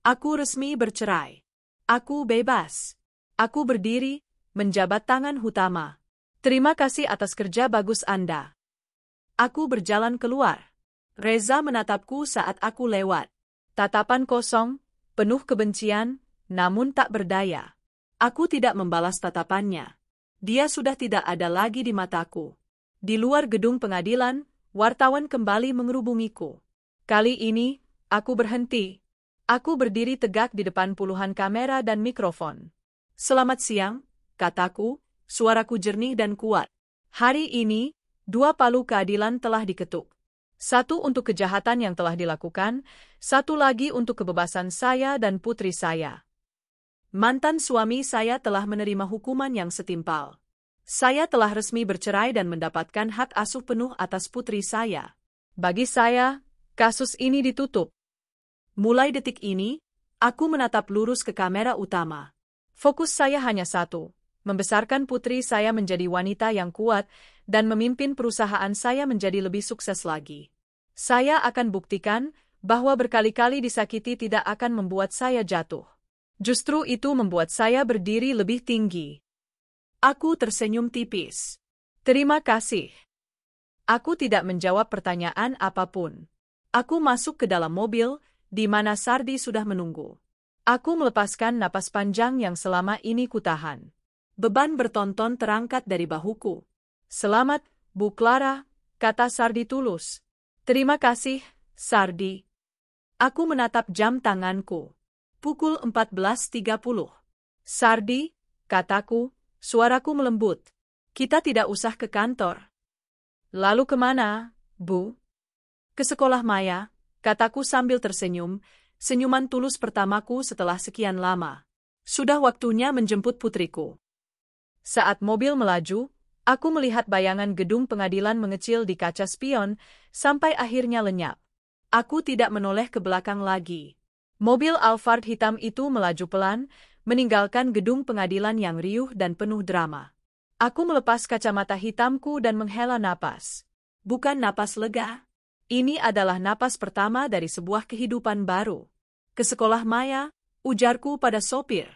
Speaker 1: Aku resmi bercerai. Aku bebas. Aku berdiri, menjabat tangan Hutama. Terima kasih atas kerja bagus Anda. Aku berjalan keluar. Reza menatapku saat aku lewat. Tatapan kosong, penuh kebencian, namun tak berdaya. Aku tidak membalas tatapannya. Dia sudah tidak ada lagi di mataku. Di luar gedung pengadilan, wartawan kembali mengerubungiku. Kali ini, aku berhenti. Aku berdiri tegak di depan puluhan kamera dan mikrofon. Selamat siang, kataku, suaraku jernih dan kuat. Hari ini, 2 palu keadilan telah diketuk. 1 untuk kejahatan yang telah dilakukan, 1 lagi untuk kebebasan saya dan putri saya. Mantan suami saya telah menerima hukuman yang setimpal. Saya telah resmi bercerai dan mendapatkan hak asuh penuh atas putri saya. Bagi saya, kasus ini ditutup. Mulai detik ini, aku menatap lurus ke kamera utama. Fokus saya hanya satu, membesarkan putri saya menjadi wanita yang kuat dan memimpin perusahaan saya menjadi lebih sukses lagi. Saya akan buktikan bahwa berkali-kali disakiti tidak akan membuat saya jatuh. Justru itu membuat saya berdiri lebih tinggi. Aku tersenyum tipis. Terima kasih. Aku tidak menjawab pertanyaan apapun. Aku masuk ke dalam mobil, di mana Sardi sudah menunggu. Aku melepaskan napas panjang yang selama ini kutahan. Beban bertonton terangkat dari bahuku. Selamat, Bu Clara, kata Sardi tulus. Terima kasih, Sardi. Aku menatap jam tanganku. Pukul 14.30. Sardi, kataku, suaraku melembut. Kita tidak usah ke kantor. Lalu kemana, Bu? Ke sekolah Maya, kataku sambil tersenyum, senyuman tulus pertamaku setelah sekian lama. Sudah waktunya menjemput putriku. Saat mobil melaju, aku melihat bayangan gedung pengadilan mengecil di kaca spion, sampai akhirnya lenyap. Aku tidak menoleh ke belakang lagi. Mobil Alphard hitam itu melaju pelan, meninggalkan gedung pengadilan yang riuh dan penuh drama. Aku melepas kacamata hitamku dan menghela napas. Bukan napas lega. Ini adalah napas pertama dari sebuah kehidupan baru. Ke sekolah Maya, ujarku pada sopir.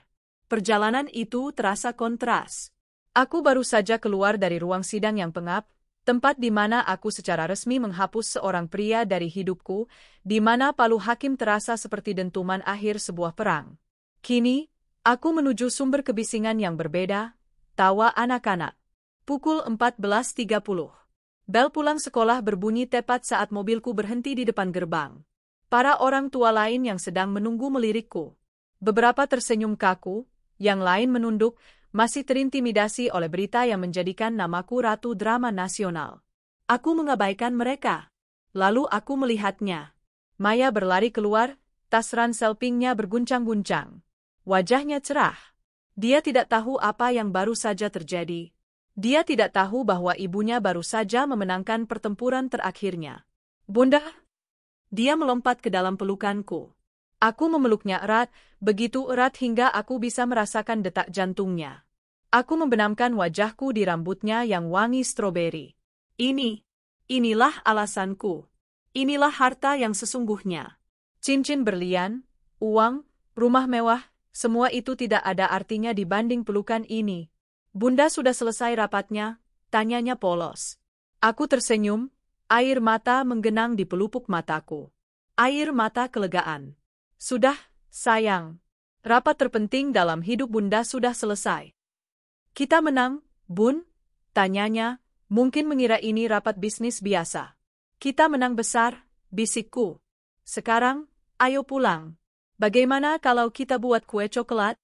Speaker 1: Perjalanan itu terasa kontras. Aku baru saja keluar dari ruang sidang yang pengap, tempat di mana aku secara resmi menghapus seorang pria dari hidupku, di mana palu hakim terasa seperti dentuman akhir sebuah perang. Kini, aku menuju sumber kebisingan yang berbeda, tawa anak-anak. Pukul 14.30. Bel pulang sekolah berbunyi tepat saat mobilku berhenti di depan gerbang. Para orang tua lain yang sedang menunggu melirikku. Beberapa tersenyum kaku, yang lain menunduk, masih terintimidasi oleh berita yang menjadikan namaku Ratu Drama Nasional. Aku mengabaikan mereka. Lalu aku melihatnya. Maya berlari keluar, tas ransel pinknya berguncang-guncang. Wajahnya cerah. Dia tidak tahu apa yang baru saja terjadi. Dia tidak tahu bahwa ibunya baru saja memenangkan pertempuran terakhirnya. Bunda! Dia melompat ke dalam pelukanku. Aku memeluknya erat, begitu erat hingga aku bisa merasakan detak jantungnya. Aku membenamkan wajahku di rambutnya yang wangi stroberi. Inilah alasanku. Inilah harta yang sesungguhnya. Cincin berlian, uang, rumah mewah, semua itu tidak ada artinya dibanding pelukan ini. Bunda sudah selesai rapatnya, tanyanya polos. Aku tersenyum, air mata menggenang di pelupuk mataku. Air mata kelegaan. Sudah, sayang. Rapat terpenting dalam hidup Bunda sudah selesai. Kita menang, Bun? Tanyanya, mungkin mengira ini rapat bisnis biasa. Kita menang besar, bisikku. Sekarang, ayo pulang. Bagaimana kalau kita buat kue coklat?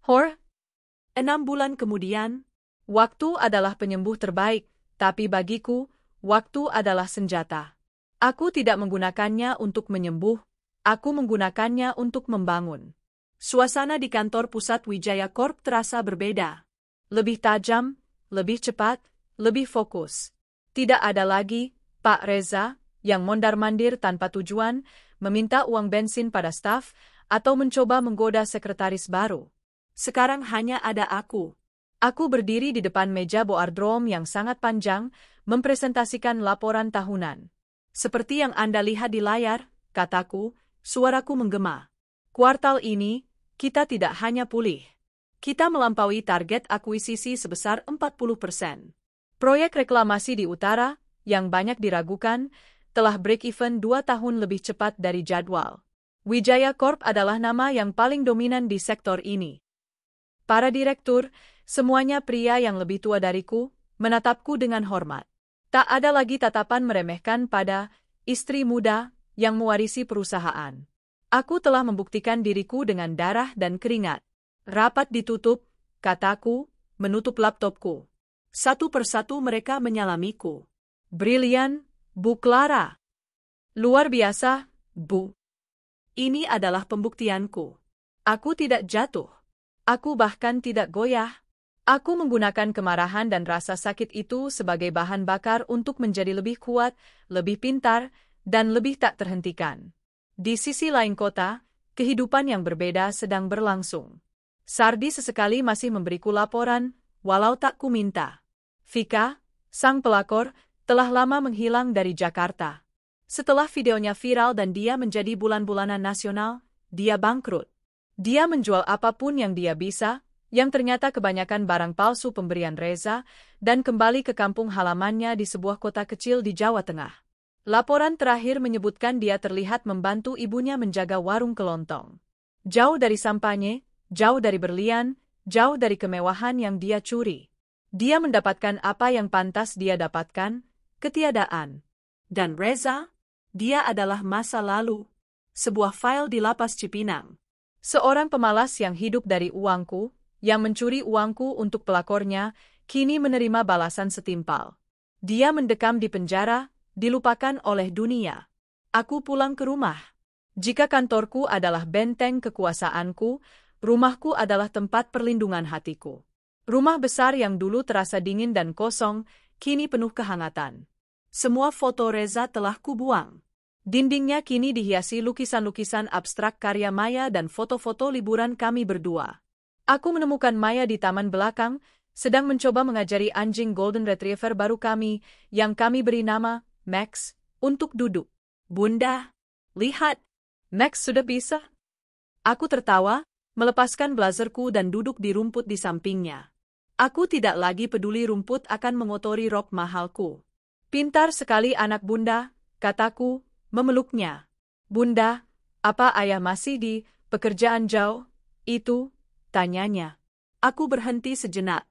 Speaker 1: 6 bulan kemudian, waktu adalah penyembuh terbaik, tapi bagiku, waktu adalah senjata. Aku tidak menggunakannya untuk menyembuh, aku menggunakannya untuk membangun. Suasana di kantor pusat Wijaya Corp terasa berbeda. Lebih tajam, lebih cepat, lebih fokus. Tidak ada lagi, Pak Reza, yang mondar-mandir tanpa tujuan, meminta uang bensin pada staf, atau mencoba menggoda sekretaris baru. Sekarang hanya ada aku. Aku berdiri di depan meja boardroom yang sangat panjang, mempresentasikan laporan tahunan. Seperti yang Anda lihat di layar, kataku, suaraku menggema. Kuartal ini, kita tidak hanya pulih. Kita melampaui target akuisisi sebesar 40%. Proyek reklamasi di utara, yang banyak diragukan, telah break-even 2 tahun lebih cepat dari jadwal. Wijaya Corp adalah nama yang paling dominan di sektor ini. Para direktur, semuanya pria yang lebih tua dariku, menatapku dengan hormat. Tak ada lagi tatapan meremehkan pada istri muda yang mewarisi perusahaan. Aku telah membuktikan diriku dengan darah dan keringat. Rapat ditutup, kataku, menutup laptopku. Satu persatu mereka menyalamiku. Brilian, Bu Clara. Luar biasa, Bu. Ini adalah pembuktianku. Aku tidak jatuh. Aku bahkan tidak goyah. Aku menggunakan kemarahan dan rasa sakit itu sebagai bahan bakar untuk menjadi lebih kuat, lebih pintar, dan lebih tak terhentikan. Di sisi lain kota, kehidupan yang berbeda sedang berlangsung. Sardi sesekali masih memberiku laporan, walau tak kuminta. Vika, sang pelakor, telah lama menghilang dari Jakarta. Setelah videonya viral dan dia menjadi bulan-bulanan nasional, dia bangkrut. Dia menjual apapun yang dia bisa, yang ternyata kebanyakan barang palsu pemberian Reza, dan kembali ke kampung halamannya di sebuah kota kecil di Jawa Tengah. Laporan terakhir menyebutkan dia terlihat membantu ibunya menjaga warung kelontong. Jauh dari sampanye, jauh dari berlian, jauh dari kemewahan yang dia curi. Dia mendapatkan apa yang pantas dia dapatkan, ketiadaan. Dan Reza, dia adalah masa lalu. Sebuah file di lapas Cipinang. Seorang pemalas yang hidup dari uangku, yang mencuri uangku untuk pelakornya, kini menerima balasan setimpal. Dia mendekam di penjara, dilupakan oleh dunia. Aku pulang ke rumah. Jika kantorku adalah benteng kekuasaanku, rumahku adalah tempat perlindungan hatiku. Rumah besar yang dulu terasa dingin dan kosong, kini penuh kehangatan. Semua foto Reza telah kubuang. Dindingnya kini dihiasi lukisan-lukisan abstrak karya Maya dan foto-foto liburan kami berdua. Aku menemukan Maya di taman belakang, sedang mencoba mengajari anjing Golden Retriever baru kami, yang kami beri nama Max, untuk duduk. Bunda, lihat, Max sudah bisa. Aku tertawa, melepaskan blazerku dan duduk di rumput di sampingnya. Aku tidak lagi peduli rumput akan mengotori rok mahalku. Pintar sekali anak Bunda, kataku, memeluknya. Bunda, apa ayah masih di pekerjaan jauh? Itu, tanyanya. Aku berhenti sejenak.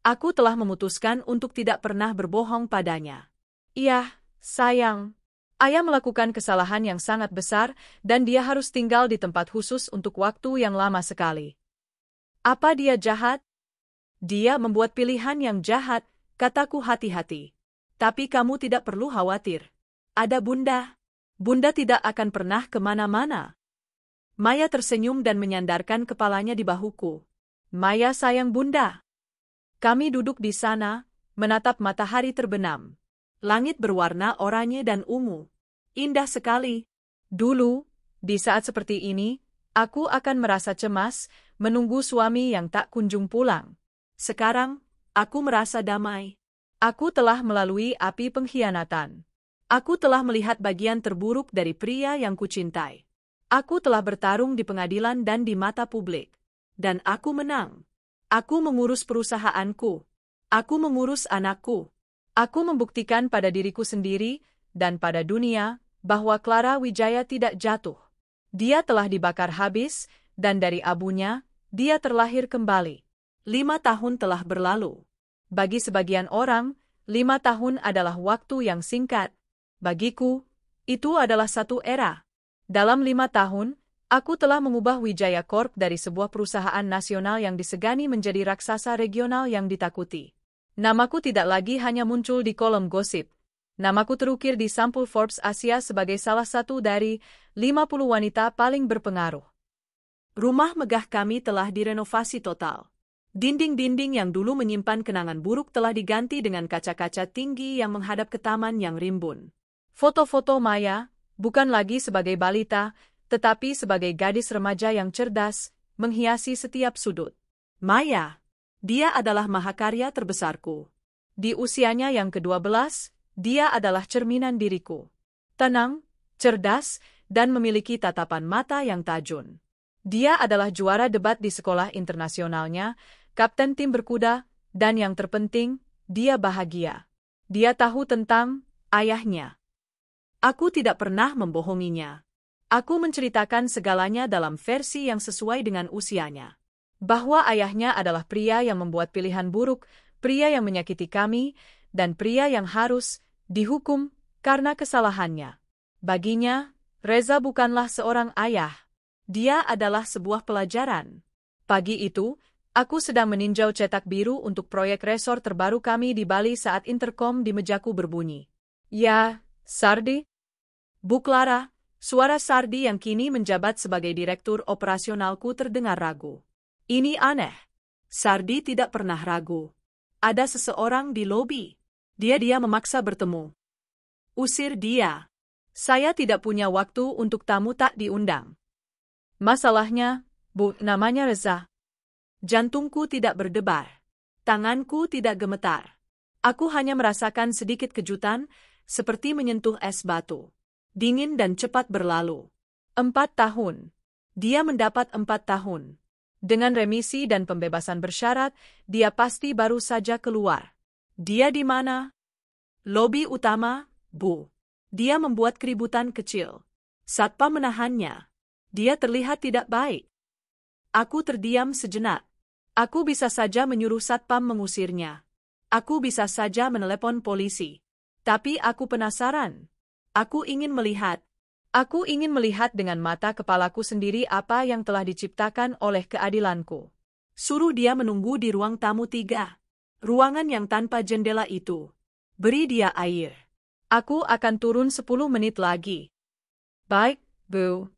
Speaker 1: Aku telah memutuskan untuk tidak pernah berbohong padanya. Iya, sayang. Ayah melakukan kesalahan yang sangat besar dan dia harus tinggal di tempat khusus untuk waktu yang lama sekali. Apa dia jahat? Dia membuat pilihan yang jahat, kataku hati-hati. Tapi kamu tidak perlu khawatir. Ada Bunda. Bunda tidak akan pernah kemana-mana. Maya tersenyum dan menyandarkan kepalanya di bahuku. Maya sayang Bunda. Kami duduk di sana, menatap matahari terbenam. Langit berwarna oranye dan ungu. Indah sekali. Dulu, di saat seperti ini, aku akan merasa cemas, menunggu suami yang tak kunjung pulang. Sekarang, aku merasa damai. Aku telah melalui api pengkhianatan. Aku telah melihat bagian terburuk dari pria yang kucintai. Aku telah bertarung di pengadilan dan di mata publik. Dan aku menang. Aku mengurus perusahaanku. Aku mengurus anakku. Aku membuktikan pada diriku sendiri dan pada dunia bahwa Clara Wijaya tidak jatuh. Dia telah dibakar habis, dan dari abunya, dia terlahir kembali. 5 tahun telah berlalu. Bagi sebagian orang, 5 tahun adalah waktu yang singkat. Bagiku, itu adalah satu era. Dalam 5 tahun, aku telah mengubah Wijaya Corp dari sebuah perusahaan nasional yang disegani menjadi raksasa regional yang ditakuti. Namaku tidak lagi hanya muncul di kolom gosip. Namaku terukir di sampul Forbes Asia sebagai salah satu dari 50 wanita paling berpengaruh. Rumah megah kami telah direnovasi total. Dinding-dinding yang dulu menyimpan kenangan buruk telah diganti dengan kaca-kaca tinggi yang menghadap ke taman yang rimbun. Foto-foto Maya, bukan lagi sebagai balita, tetapi sebagai gadis remaja yang cerdas, menghiasi setiap sudut. Maya, dia adalah mahakarya terbesarku. Di usianya yang ke-12, dia adalah cerminan diriku. Tenang, cerdas, dan memiliki tatapan mata yang tajun. Dia adalah juara debat di sekolah internasionalnya, kapten tim berkuda, dan yang terpenting, dia bahagia. Dia tahu tentang ayahnya. Aku tidak pernah membohonginya. Aku menceritakan segalanya dalam versi yang sesuai dengan usianya. Bahwa ayahnya adalah pria yang membuat pilihan buruk, pria yang menyakiti kami, dan pria yang harus dihukum karena kesalahannya. Baginya, Reza bukanlah seorang ayah. Dia adalah sebuah pelajaran. Pagi itu, aku sedang meninjau cetak biru untuk proyek resort terbaru kami di Bali saat interkom di mejaku berbunyi. Ya, Sardi? Bu Clara, suara Sardi yang kini menjabat sebagai direktur operasionalku terdengar ragu. Ini aneh. Sardi tidak pernah ragu. Ada seseorang di lobi. Dia memaksa bertemu. Usir dia. Saya tidak punya waktu untuk tamu tak diundang. Masalahnya, Bu, namanya Reza. Jantungku tidak berdebar. Tanganku tidak gemetar. Aku hanya merasakan sedikit kejutan, seperti menyentuh es batu. Dingin dan cepat berlalu. 4 tahun. Dia mendapat 4 tahun. Dengan remisi dan pembebasan bersyarat, dia pasti baru saja keluar. Dia di mana? Lobi utama, Bu. Dia membuat keributan kecil. Satpam menahannya. Dia terlihat tidak baik. Aku terdiam sejenak. Aku bisa saja menyuruh satpam mengusirnya. Aku bisa saja menelepon polisi. Tapi aku penasaran. Aku ingin melihat. Aku ingin melihat dengan mata kepalaku sendiri apa yang telah diciptakan oleh keadilanku. Suruh dia menunggu di ruang tamu 3. Ruangan yang tanpa jendela itu. Beri dia air. Aku akan turun 10 menit lagi. Baik, Bu.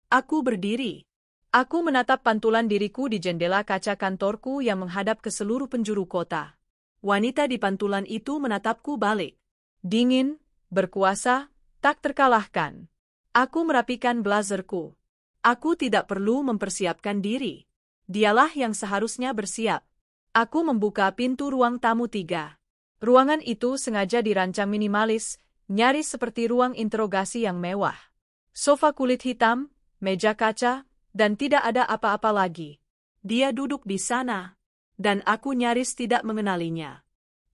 Speaker 1: Aku berdiri. Aku menatap pantulan diriku di jendela kaca kantorku yang menghadap ke seluruh penjuru kota. Wanita di pantulan itu menatapku balik. Dingin, berkuasa, tak terkalahkan. Aku merapikan blazerku. Aku tidak perlu mempersiapkan diri. Dialah yang seharusnya bersiap. Aku membuka pintu ruang tamu 3. Ruangan itu sengaja dirancang minimalis, nyaris seperti ruang interogasi yang mewah. Sofa kulit hitam, meja kaca, dan tidak ada apa-apa lagi. Dia duduk di sana, dan aku nyaris tidak mengenalinya.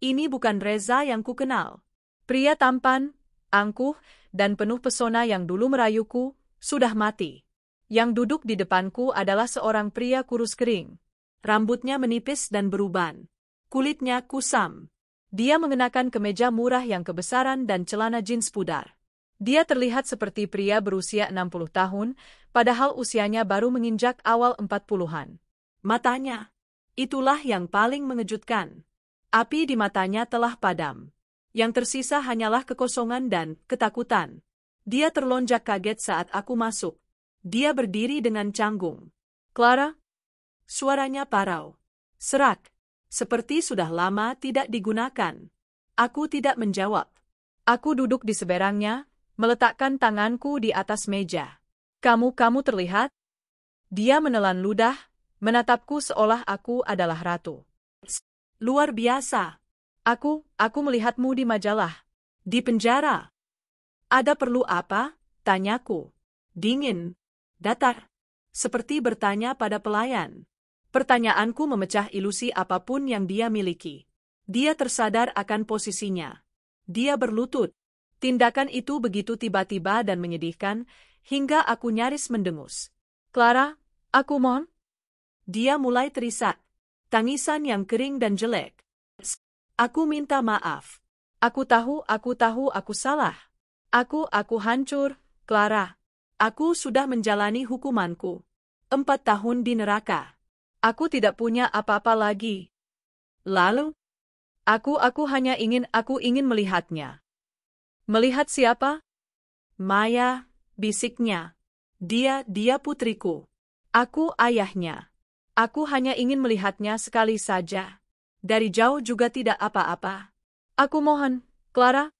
Speaker 1: Ini bukan Reza yang kukenal. Pria tampan, angkuh, dan penuh pesona yang dulu merayuku, sudah mati. Yang duduk di depanku adalah seorang pria kurus kering. Rambutnya menipis dan beruban. Kulitnya kusam. Dia mengenakan kemeja murah yang kebesaran dan celana jeans pudar. Dia terlihat seperti pria berusia 60 tahun, padahal usianya baru menginjak awal 40-an. Matanya. Itulah yang paling mengejutkan. Api di matanya telah padam. Yang tersisa hanyalah kekosongan dan ketakutan. Dia terlonjak kaget saat aku masuk. Dia berdiri dengan canggung. Clara? Suaranya parau. Serak. Seperti sudah lama tidak digunakan. Aku tidak menjawab. Aku duduk di seberangnya, meletakkan tanganku di atas meja. Kamu terlihat? Dia menelan ludah, menatapku seolah aku adalah ratu. Luar biasa. Aku melihatmu di majalah. Di penjara. Ada perlu apa? Tanyaku. Dingin. Datar. Seperti bertanya pada pelayan. Pertanyaanku memecah ilusi apapun yang dia miliki. Dia tersadar akan posisinya. Dia berlutut. Tindakan itu begitu tiba-tiba dan menyedihkan, hingga aku nyaris mendengus. Clara, aku mohon. Dia mulai terisak. Tangisan yang kering dan jelek. Aku minta maaf. Aku tahu aku salah. Aku hancur, Clara. Aku sudah menjalani hukumanku. 4 tahun di neraka. Aku tidak punya apa-apa lagi. Lalu? Aku ingin melihatnya. Melihat siapa? Maya, bisiknya. Dia putriku. Aku ayahnya. Aku hanya ingin melihatnya sekali saja. Dari jauh juga tidak apa-apa. Aku mohon, Clara.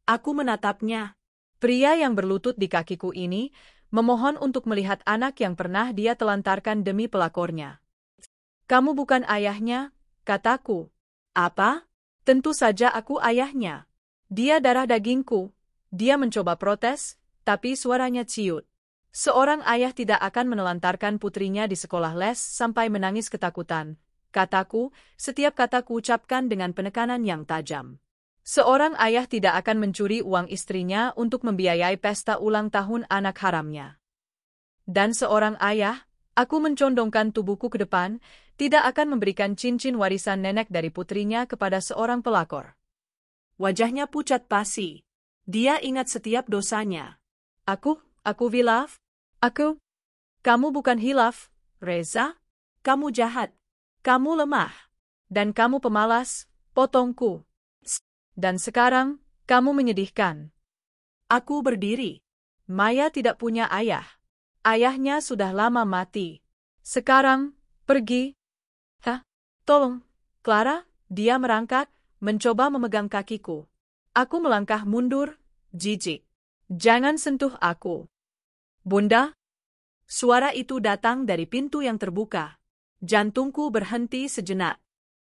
Speaker 1: Aku menatapnya. Pria yang berlutut di kakiku ini memohon untuk melihat anak yang pernah dia telantarkan demi pelakornya. Kamu bukan ayahnya, kataku. Apa? Tentu saja aku ayahnya. Dia darah dagingku. Dia mencoba protes, tapi suaranya ciut. Seorang ayah tidak akan menelantarkan putrinya di sekolah les sampai menangis ketakutan, kataku, setiap kataku ucapkan dengan penekanan yang tajam. Seorang ayah tidak akan mencuri uang istrinya untuk membiayai pesta ulang tahun anak haramnya. Dan seorang ayah, aku mencondongkan tubuhku ke depan, tidak akan memberikan cincin warisan nenek dari putrinya kepada seorang pelakor. Wajahnya pucat pasi. Dia ingat setiap dosanya. Aku hilaf? Kamu bukan hilaf, Reza. Kamu jahat. Kamu lemah. Dan kamu pemalas, potongku. Dan sekarang, kamu menyedihkan. Aku berdiri. Maya tidak punya ayah. Ayahnya sudah lama mati. Sekarang, pergi. Tolong, Clara, dia merangkak, mencoba memegang kakiku. Aku melangkah mundur, jijik. Jangan sentuh aku. Bunda? Suara itu datang dari pintu yang terbuka. Jantungku berhenti sejenak.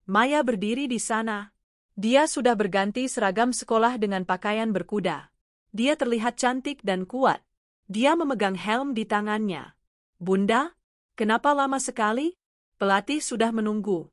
Speaker 1: Maya berdiri di sana. Dia sudah berganti seragam sekolah dengan pakaian berkuda. Dia terlihat cantik dan kuat. Dia memegang helm di tangannya. Bunda? Kenapa lama sekali? Pelatih sudah menunggu.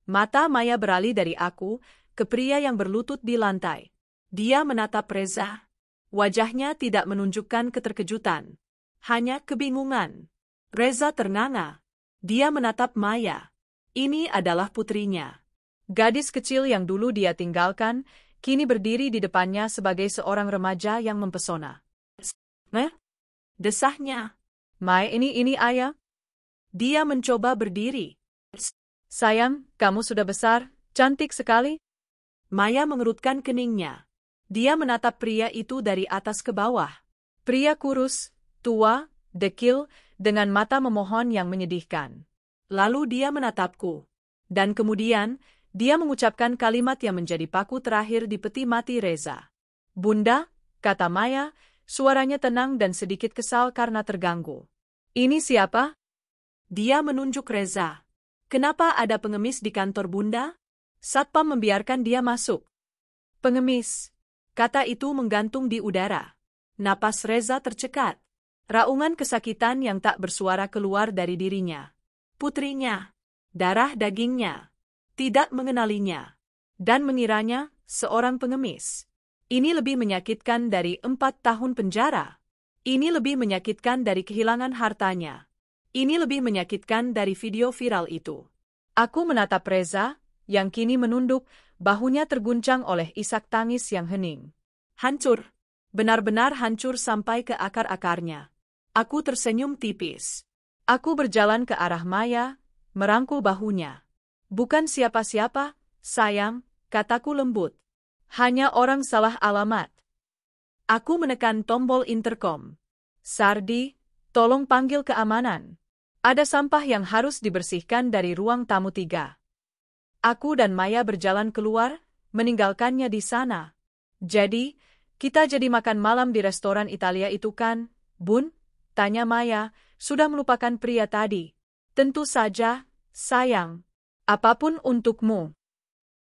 Speaker 1: Mata Maya beralih dari aku ke pria yang berlutut di lantai. Dia menatap Reza. Wajahnya tidak menunjukkan keterkejutan. Hanya kebingungan. Reza ternganga. Dia menatap Maya. Ini adalah putrinya. Gadis kecil yang dulu dia tinggalkan, kini berdiri di depannya sebagai seorang remaja yang mempesona. Desahnya. Maya, ini ayah. Dia mencoba berdiri. Sayang, kamu sudah besar, cantik sekali. Maya mengerutkan keningnya. Dia menatap pria itu dari atas ke bawah. Pria kurus, tua, dekil, dengan mata memohon yang menyedihkan. Lalu dia menatapku. Dan kemudian, dia mengucapkan kalimat yang menjadi paku terakhir di peti mati Reza. Bunda, kata Maya, suaranya tenang dan sedikit kesal karena terganggu. Ini siapa? Dia menunjuk Reza. Kenapa ada pengemis di kantor Bunda? Satpam membiarkan dia masuk. Pengemis. Kata itu menggantung di udara. Napas Reza tercekat. Raungan kesakitan yang tak bersuara keluar dari dirinya. Putrinya. Darah dagingnya. Tidak mengenalinya. Dan mengiranya seorang pengemis. Ini lebih menyakitkan dari 4 tahun penjara. Ini lebih menyakitkan dari kehilangan hartanya. Ini lebih menyakitkan dari video viral itu. Aku menatap Reza, yang kini menunduk, bahunya terguncang oleh isak tangis yang hening. Hancur. Benar-benar hancur sampai ke akar-akarnya. Aku tersenyum tipis. Aku berjalan ke arah Maya, merangkul bahunya. Bukan siapa-siapa, sayang, kataku lembut. Hanya orang salah alamat. Aku menekan tombol intercom. Sardi, tolong panggil keamanan. Ada sampah yang harus dibersihkan dari ruang tamu 3. Aku dan Maya berjalan keluar, meninggalkannya di sana. Jadi, kita jadi makan malam di restoran Italia itu kan, Bun? Tanya Maya, sudah melupakan pria tadi. Tentu saja, sayang. Apapun untukmu.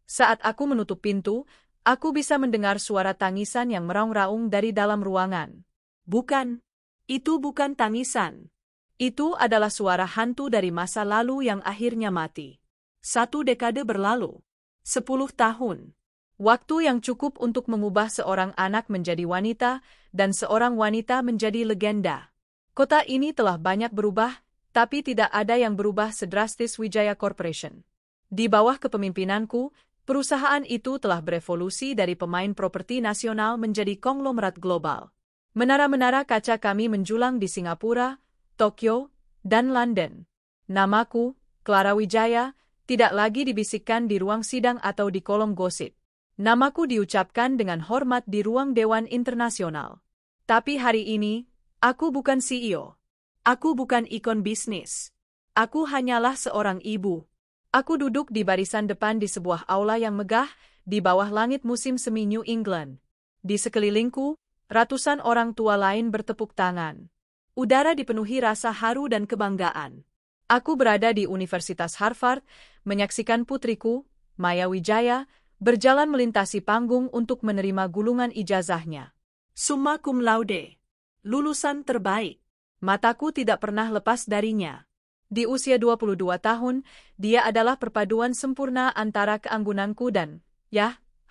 Speaker 1: Saat aku menutup pintu, aku bisa mendengar suara tangisan yang meraung-raung dari dalam ruangan. Bukan. Itu bukan tangisan. Itu adalah suara hantu dari masa lalu yang akhirnya mati. 1 dekade berlalu. 10 tahun. Waktu yang cukup untuk mengubah seorang anak menjadi wanita, dan seorang wanita menjadi legenda. Kota ini telah banyak berubah, tapi tidak ada yang berubah sedrastis Wijaya Corporation. Di bawah kepemimpinanku, perusahaan itu telah berevolusi dari pemain properti nasional menjadi konglomerat global. Menara-menara kaca kami menjulang di Singapura, Tokyo, dan London. Namaku, Clara Wijaya, tidak lagi dibisikkan di ruang sidang atau di kolom gosip. Namaku diucapkan dengan hormat di ruang Dewan Internasional. Tapi hari ini, aku bukan CEO. Aku bukan ikon bisnis. Aku hanyalah seorang ibu. Aku duduk di barisan depan di sebuah aula yang megah, di bawah langit musim semi New England. Di sekelilingku, Ratusan orang tua lain bertepuk tangan. Udara dipenuhi rasa haru dan kebanggaan. Aku berada di Universitas Harvard, menyaksikan putriku, Maya Wijaya, berjalan melintasi panggung untuk menerima gulungan ijazahnya. Summa cum laude. Lulusan terbaik. Mataku tidak pernah lepas darinya. Di usia 22 tahun, dia adalah perpaduan sempurna antara keanggunanku dan,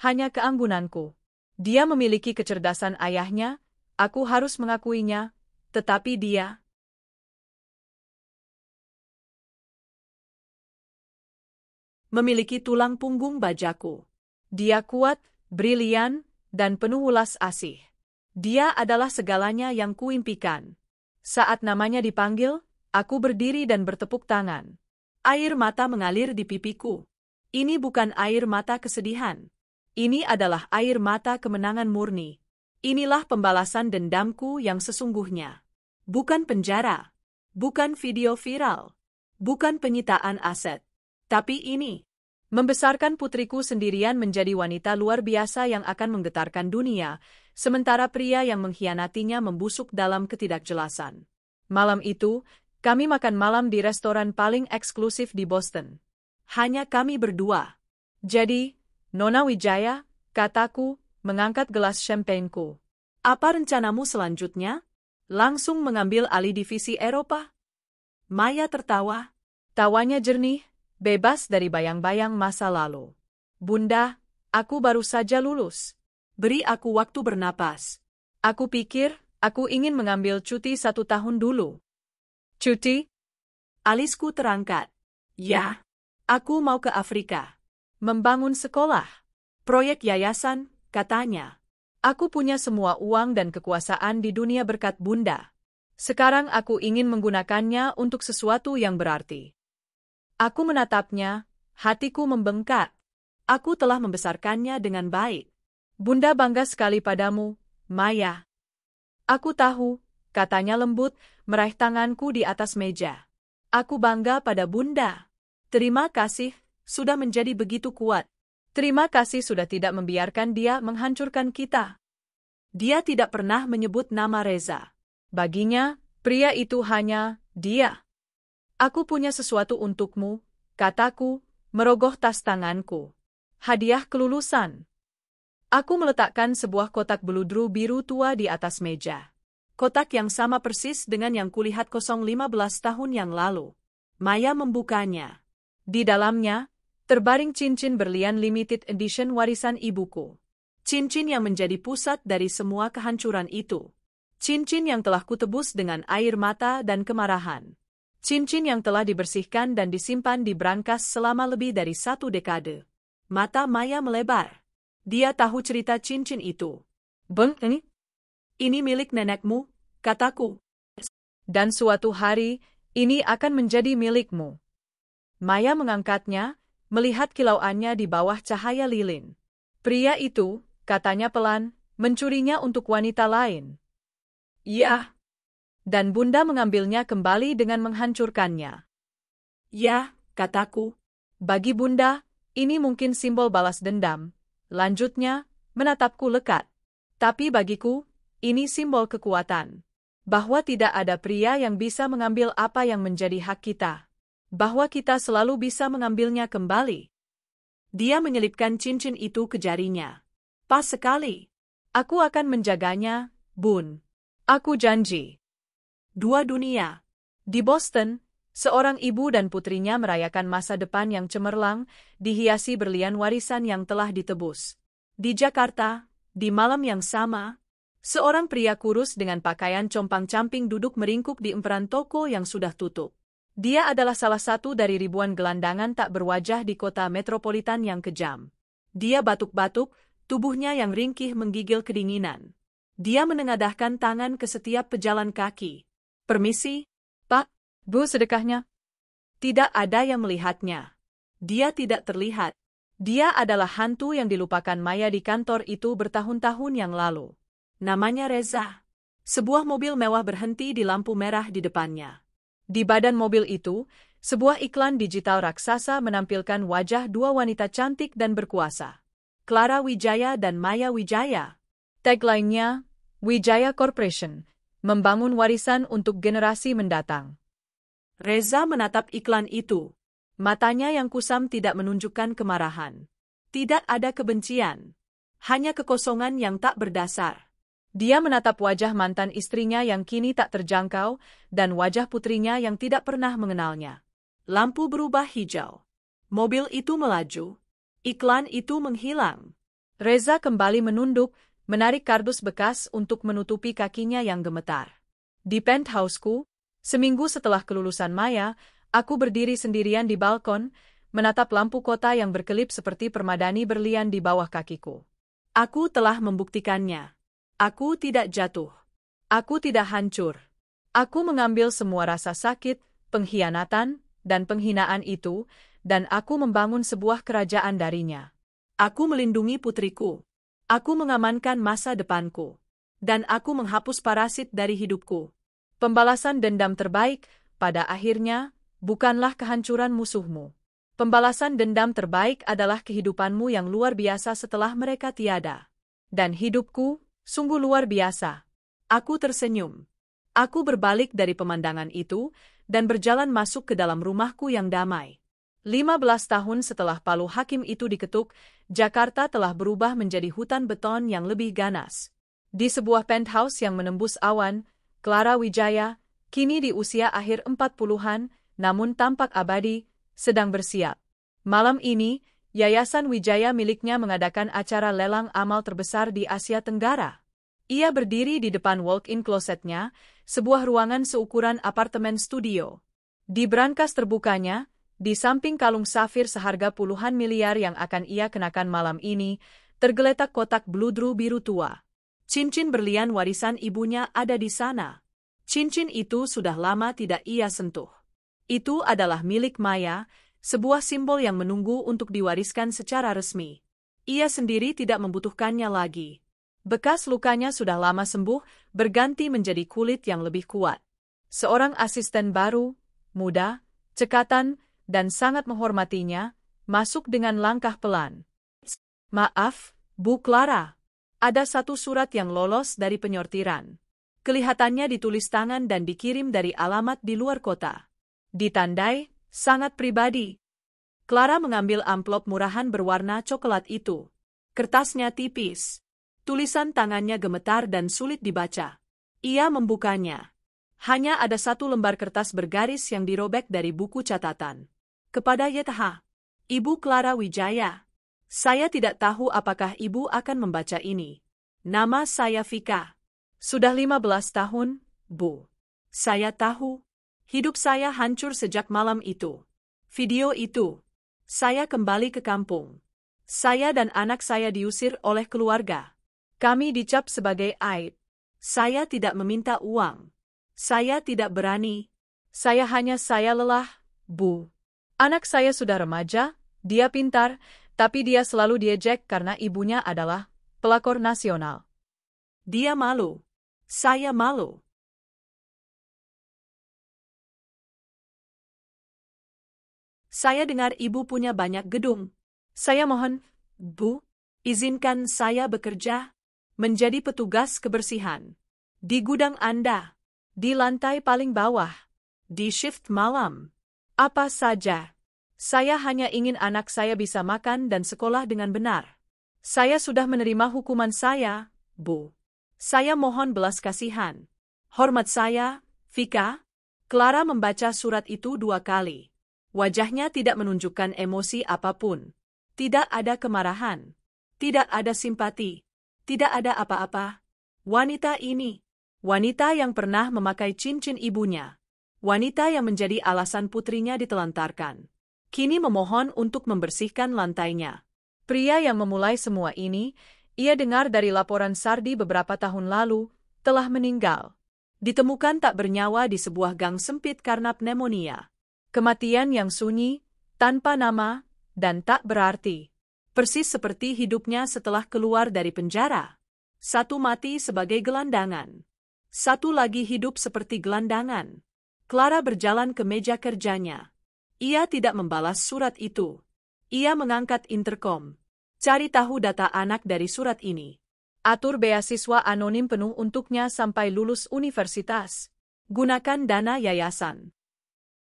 Speaker 1: hanya keanggunanku. Dia memiliki kecerdasan ayahnya, aku harus mengakuinya, tetapi dia memiliki tulang punggung bajaku. Dia kuat, brilian, dan penuh ulas asih. Dia adalah segalanya yang kuimpikan. Saat namanya dipanggil, aku berdiri dan bertepuk tangan. Air mata mengalir di pipiku. Ini bukan air mata kesedihan. Ini adalah air mata kemenangan murni. Inilah pembalasan dendamku yang sesungguhnya. Bukan penjara. Bukan video viral. Bukan penyitaan aset. Tapi ini. Membesarkan putriku sendirian menjadi wanita luar biasa yang akan menggetarkan dunia, sementara pria yang mengkhianatinya membusuk dalam ketidakjelasan. Malam itu, kami makan malam di restoran paling eksklusif di Boston. Hanya kami berdua. Jadi, Nona Wijaya, kataku, mengangkat gelas champagneku. Apa rencanamu selanjutnya? Langsung mengambil alih divisi Eropa? Maya tertawa. Tawanya jernih, bebas dari bayang-bayang masa lalu. Bunda, aku baru saja lulus. Beri aku waktu bernapas. Aku pikir, aku ingin mengambil cuti 1 tahun dulu. Cuti? Alisku terangkat. Ya, aku mau ke Afrika. Membangun sekolah. Proyek yayasan, katanya. Aku punya semua uang dan kekuasaan di dunia berkat Bunda. Sekarang aku ingin menggunakannya untuk sesuatu yang berarti. Aku menatapnya, hatiku membengkak. Aku telah membesarkannya dengan baik. Bunda bangga sekali padamu, Maya. Aku tahu, katanya lembut, meraih tanganku di atas meja. Aku bangga pada Bunda. Terima kasih, sudah menjadi begitu kuat. Terima kasih sudah tidak membiarkan dia menghancurkan kita. Dia tidak pernah menyebut nama Reza. Baginya, pria itu hanya dia. Aku punya sesuatu untukmu, kataku, merogoh tas tanganku. Hadiah kelulusan. Aku meletakkan sebuah kotak beludru biru tua di atas meja. Kotak yang sama persis dengan yang kulihat 15 tahun yang lalu. Maya membukanya. Di dalamnya, terbaring cincin berlian limited edition warisan ibuku. Cincin yang menjadi pusat dari semua kehancuran itu. Cincin yang telah kutebus dengan air mata dan kemarahan. Cincin yang telah dibersihkan dan disimpan di brankas selama lebih dari 1 dekade. Mata Maya melebar. Dia tahu cerita cincin itu. Beng, ini milik nenekmu, kataku. Dan suatu hari, ini akan menjadi milikmu. Maya mengangkatnya, melihat kilauannya di bawah cahaya lilin. Pria itu, katanya pelan, mencurinya untuk wanita lain. Ya. Dan Bunda mengambilnya kembali dengan menghancurkannya. Ya, kataku. Bagi Bunda, ini mungkin simbol balas dendam. Lanjutnya, menatapku lekat. Tapi bagiku, ini simbol kekuatan. Bahwa tidak ada pria yang bisa mengambil apa yang menjadi hak kita. Bahwa kita selalu bisa mengambilnya kembali. Dia menyelipkan cincin itu ke jarinya. Pas sekali. Aku akan menjaganya, Bun. Aku janji. 2 dunia. Di Boston, seorang ibu dan putrinya merayakan masa depan yang cemerlang, dihiasi berlian warisan yang telah ditebus. Di Jakarta, di malam yang sama, seorang pria kurus dengan pakaian compang-camping duduk meringkuk di emperan toko yang sudah tutup. Dia adalah salah satu dari ribuan gelandangan tak berwajah di kota metropolitan yang kejam. Dia batuk-batuk, tubuhnya yang ringkih menggigil kedinginan. Dia menengadahkan tangan ke setiap pejalan kaki. Permisi, Pak, Bu, sedekahnya. Tidak ada yang melihatnya. Dia tidak terlihat. Dia adalah hantu yang dilupakan Maya di kantor itu bertahun-tahun yang lalu. Namanya Reza. Sebuah mobil mewah berhenti di lampu merah di depannya. Di badan mobil itu, sebuah iklan digital raksasa menampilkan wajah 2 wanita cantik dan berkuasa. Clara Wijaya dan Maya Wijaya. Tagline-nya, Wijaya Corporation, membangun warisan untuk generasi mendatang. Reza menatap iklan itu. Matanya yang kusam tidak menunjukkan kemarahan. Tidak ada kebencian. Hanya kekosongan yang tak berdasar. Dia menatap wajah mantan istrinya yang kini tak terjangkau, dan wajah putrinya yang tidak pernah mengenalnya. Lampu berubah hijau. Mobil itu melaju. Iklan itu menghilang. Reza kembali menunduk, menarik kardus bekas untuk menutupi kakinya yang gemetar. Di penthouseku, seminggu setelah kelulusan Maya, aku berdiri sendirian di balkon, menatap lampu kota yang berkelip seperti permadani berlian di bawah kakiku. Aku telah membuktikannya. Aku tidak jatuh. Aku tidak hancur. Aku mengambil semua rasa sakit, pengkhianatan, dan penghinaan itu, dan aku membangun sebuah kerajaan darinya. Aku melindungi putriku. Aku mengamankan masa depanku. Dan aku menghapus parasit dari hidupku. Pembalasan dendam terbaik, pada akhirnya, bukanlah kehancuran musuhmu. Pembalasan dendam terbaik adalah kehidupanmu yang luar biasa setelah mereka tiada. Dan hidupku, sungguh luar biasa. Aku tersenyum. Aku berbalik dari pemandangan itu, dan berjalan masuk ke dalam rumahku yang damai. 15 tahun setelah palu hakim itu diketuk, Jakarta telah berubah menjadi hutan beton yang lebih ganas. Di sebuah penthouse yang menembus awan, Clara Wijaya, kini di usia akhir 40-an, namun tampak abadi, sedang bersiap. Malam ini, Yayasan Wijaya miliknya mengadakan acara lelang amal terbesar di Asia Tenggara. Ia berdiri di depan walk-in closetnya, sebuah ruangan seukuran apartemen studio. Di brankas terbukanya, di samping kalung safir seharga puluhan miliar yang akan ia kenakan malam ini, tergeletak kotak bludru biru tua. Cincin berlian warisan ibunya ada di sana. Cincin itu sudah lama tidak ia sentuh. Itu adalah milik Maya, sebuah simbol yang menunggu untuk diwariskan secara resmi. Ia sendiri tidak membutuhkannya lagi. Bekas lukanya sudah lama sembuh, berganti menjadi kulit yang lebih kuat. Seorang asisten baru, muda, cekatan, dan sangat menghormatinya, masuk dengan langkah pelan. Maaf, Bu Clara. Ada satu surat yang lolos dari penyortiran. Kelihatannya ditulis tangan dan dikirim dari alamat di luar kota. Ditandai, sangat pribadi. Clara mengambil amplop murahan berwarna coklat itu. Kertasnya tipis. Tulisan tangannya gemetar dan sulit dibaca. Ia membukanya. Hanya ada satu lembar kertas bergaris yang dirobek dari buku catatan. Kepada YTH, Ibu Clara Wijaya. Saya tidak tahu apakah Ibu akan membaca ini. Nama saya Vika. Sudah 15 tahun, Bu. Saya tahu. Hidup saya hancur sejak malam itu. Video itu. Saya kembali ke kampung. Saya dan anak saya diusir oleh keluarga. Kami dicap sebagai aib. Saya tidak meminta uang. Saya tidak berani. Saya lelah, Bu. Anak saya sudah remaja, dia pintar, tapi dia selalu diejek karena ibunya adalah pelakor nasional. Dia malu. Saya malu. Saya dengar ibu punya banyak gedung. Saya mohon, Bu, izinkan saya bekerja, menjadi petugas kebersihan. Di gudang Anda, di lantai paling bawah, di shift malam. Apa saja. Saya hanya ingin anak saya bisa makan dan sekolah dengan benar. Saya sudah menerima hukuman saya, Bu. Saya mohon belas kasihan. Hormat saya, Vika. Clara membaca surat itu 2 kali. Wajahnya tidak menunjukkan emosi apapun. Tidak ada kemarahan. Tidak ada simpati. Tidak ada apa-apa. Wanita ini. Wanita yang pernah memakai cincin ibunya. Wanita yang menjadi alasan putrinya ditelantarkan. Kini memohon untuk membersihkan lantainya. Pria yang memulai semua ini, ia dengar dari laporan Sardi beberapa tahun lalu, telah meninggal. Ditemukan tak bernyawa di sebuah gang sempit karena pneumonia. Kematian yang sunyi, tanpa nama, dan tak berarti. Persis seperti hidupnya setelah keluar dari penjara. Satu mati sebagai gelandangan. Satu lagi hidup seperti gelandangan. Clara berjalan ke meja kerjanya. Ia tidak membalas surat itu. Ia mengangkat interkom. Cari tahu data anak dari surat ini. Atur beasiswa anonim penuh untuknya sampai lulus universitas. Gunakan dana yayasan.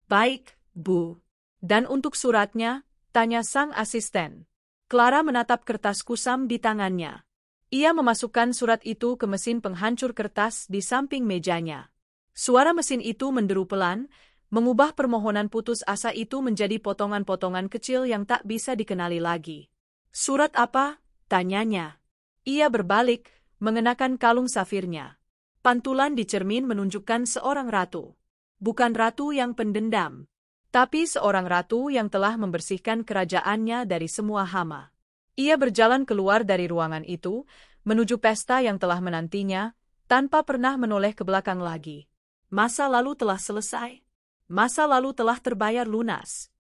Speaker 1: Baik, Bu. Dan untuk suratnya, tanya sang asisten. Clara menatap kertas kusam di tangannya. Ia memasukkan surat itu ke mesin penghancur kertas di samping mejanya. Suara mesin itu menderu pelan, mengubah permohonan putus asa itu menjadi potongan-potongan kecil yang tak bisa dikenali lagi. Surat apa? Tanyanya. Ia berbalik, mengenakan kalung safirnya. Pantulan di cermin menunjukkan seorang ratu. Bukan ratu yang pendendam, tapi seorang ratu yang telah membersihkan kerajaannya dari semua hama. Ia berjalan keluar dari ruangan itu, menuju pesta yang telah menantinya, tanpa pernah menoleh ke belakang lagi. Masa lalu telah selesai. Masa lalu telah terbayar lunas.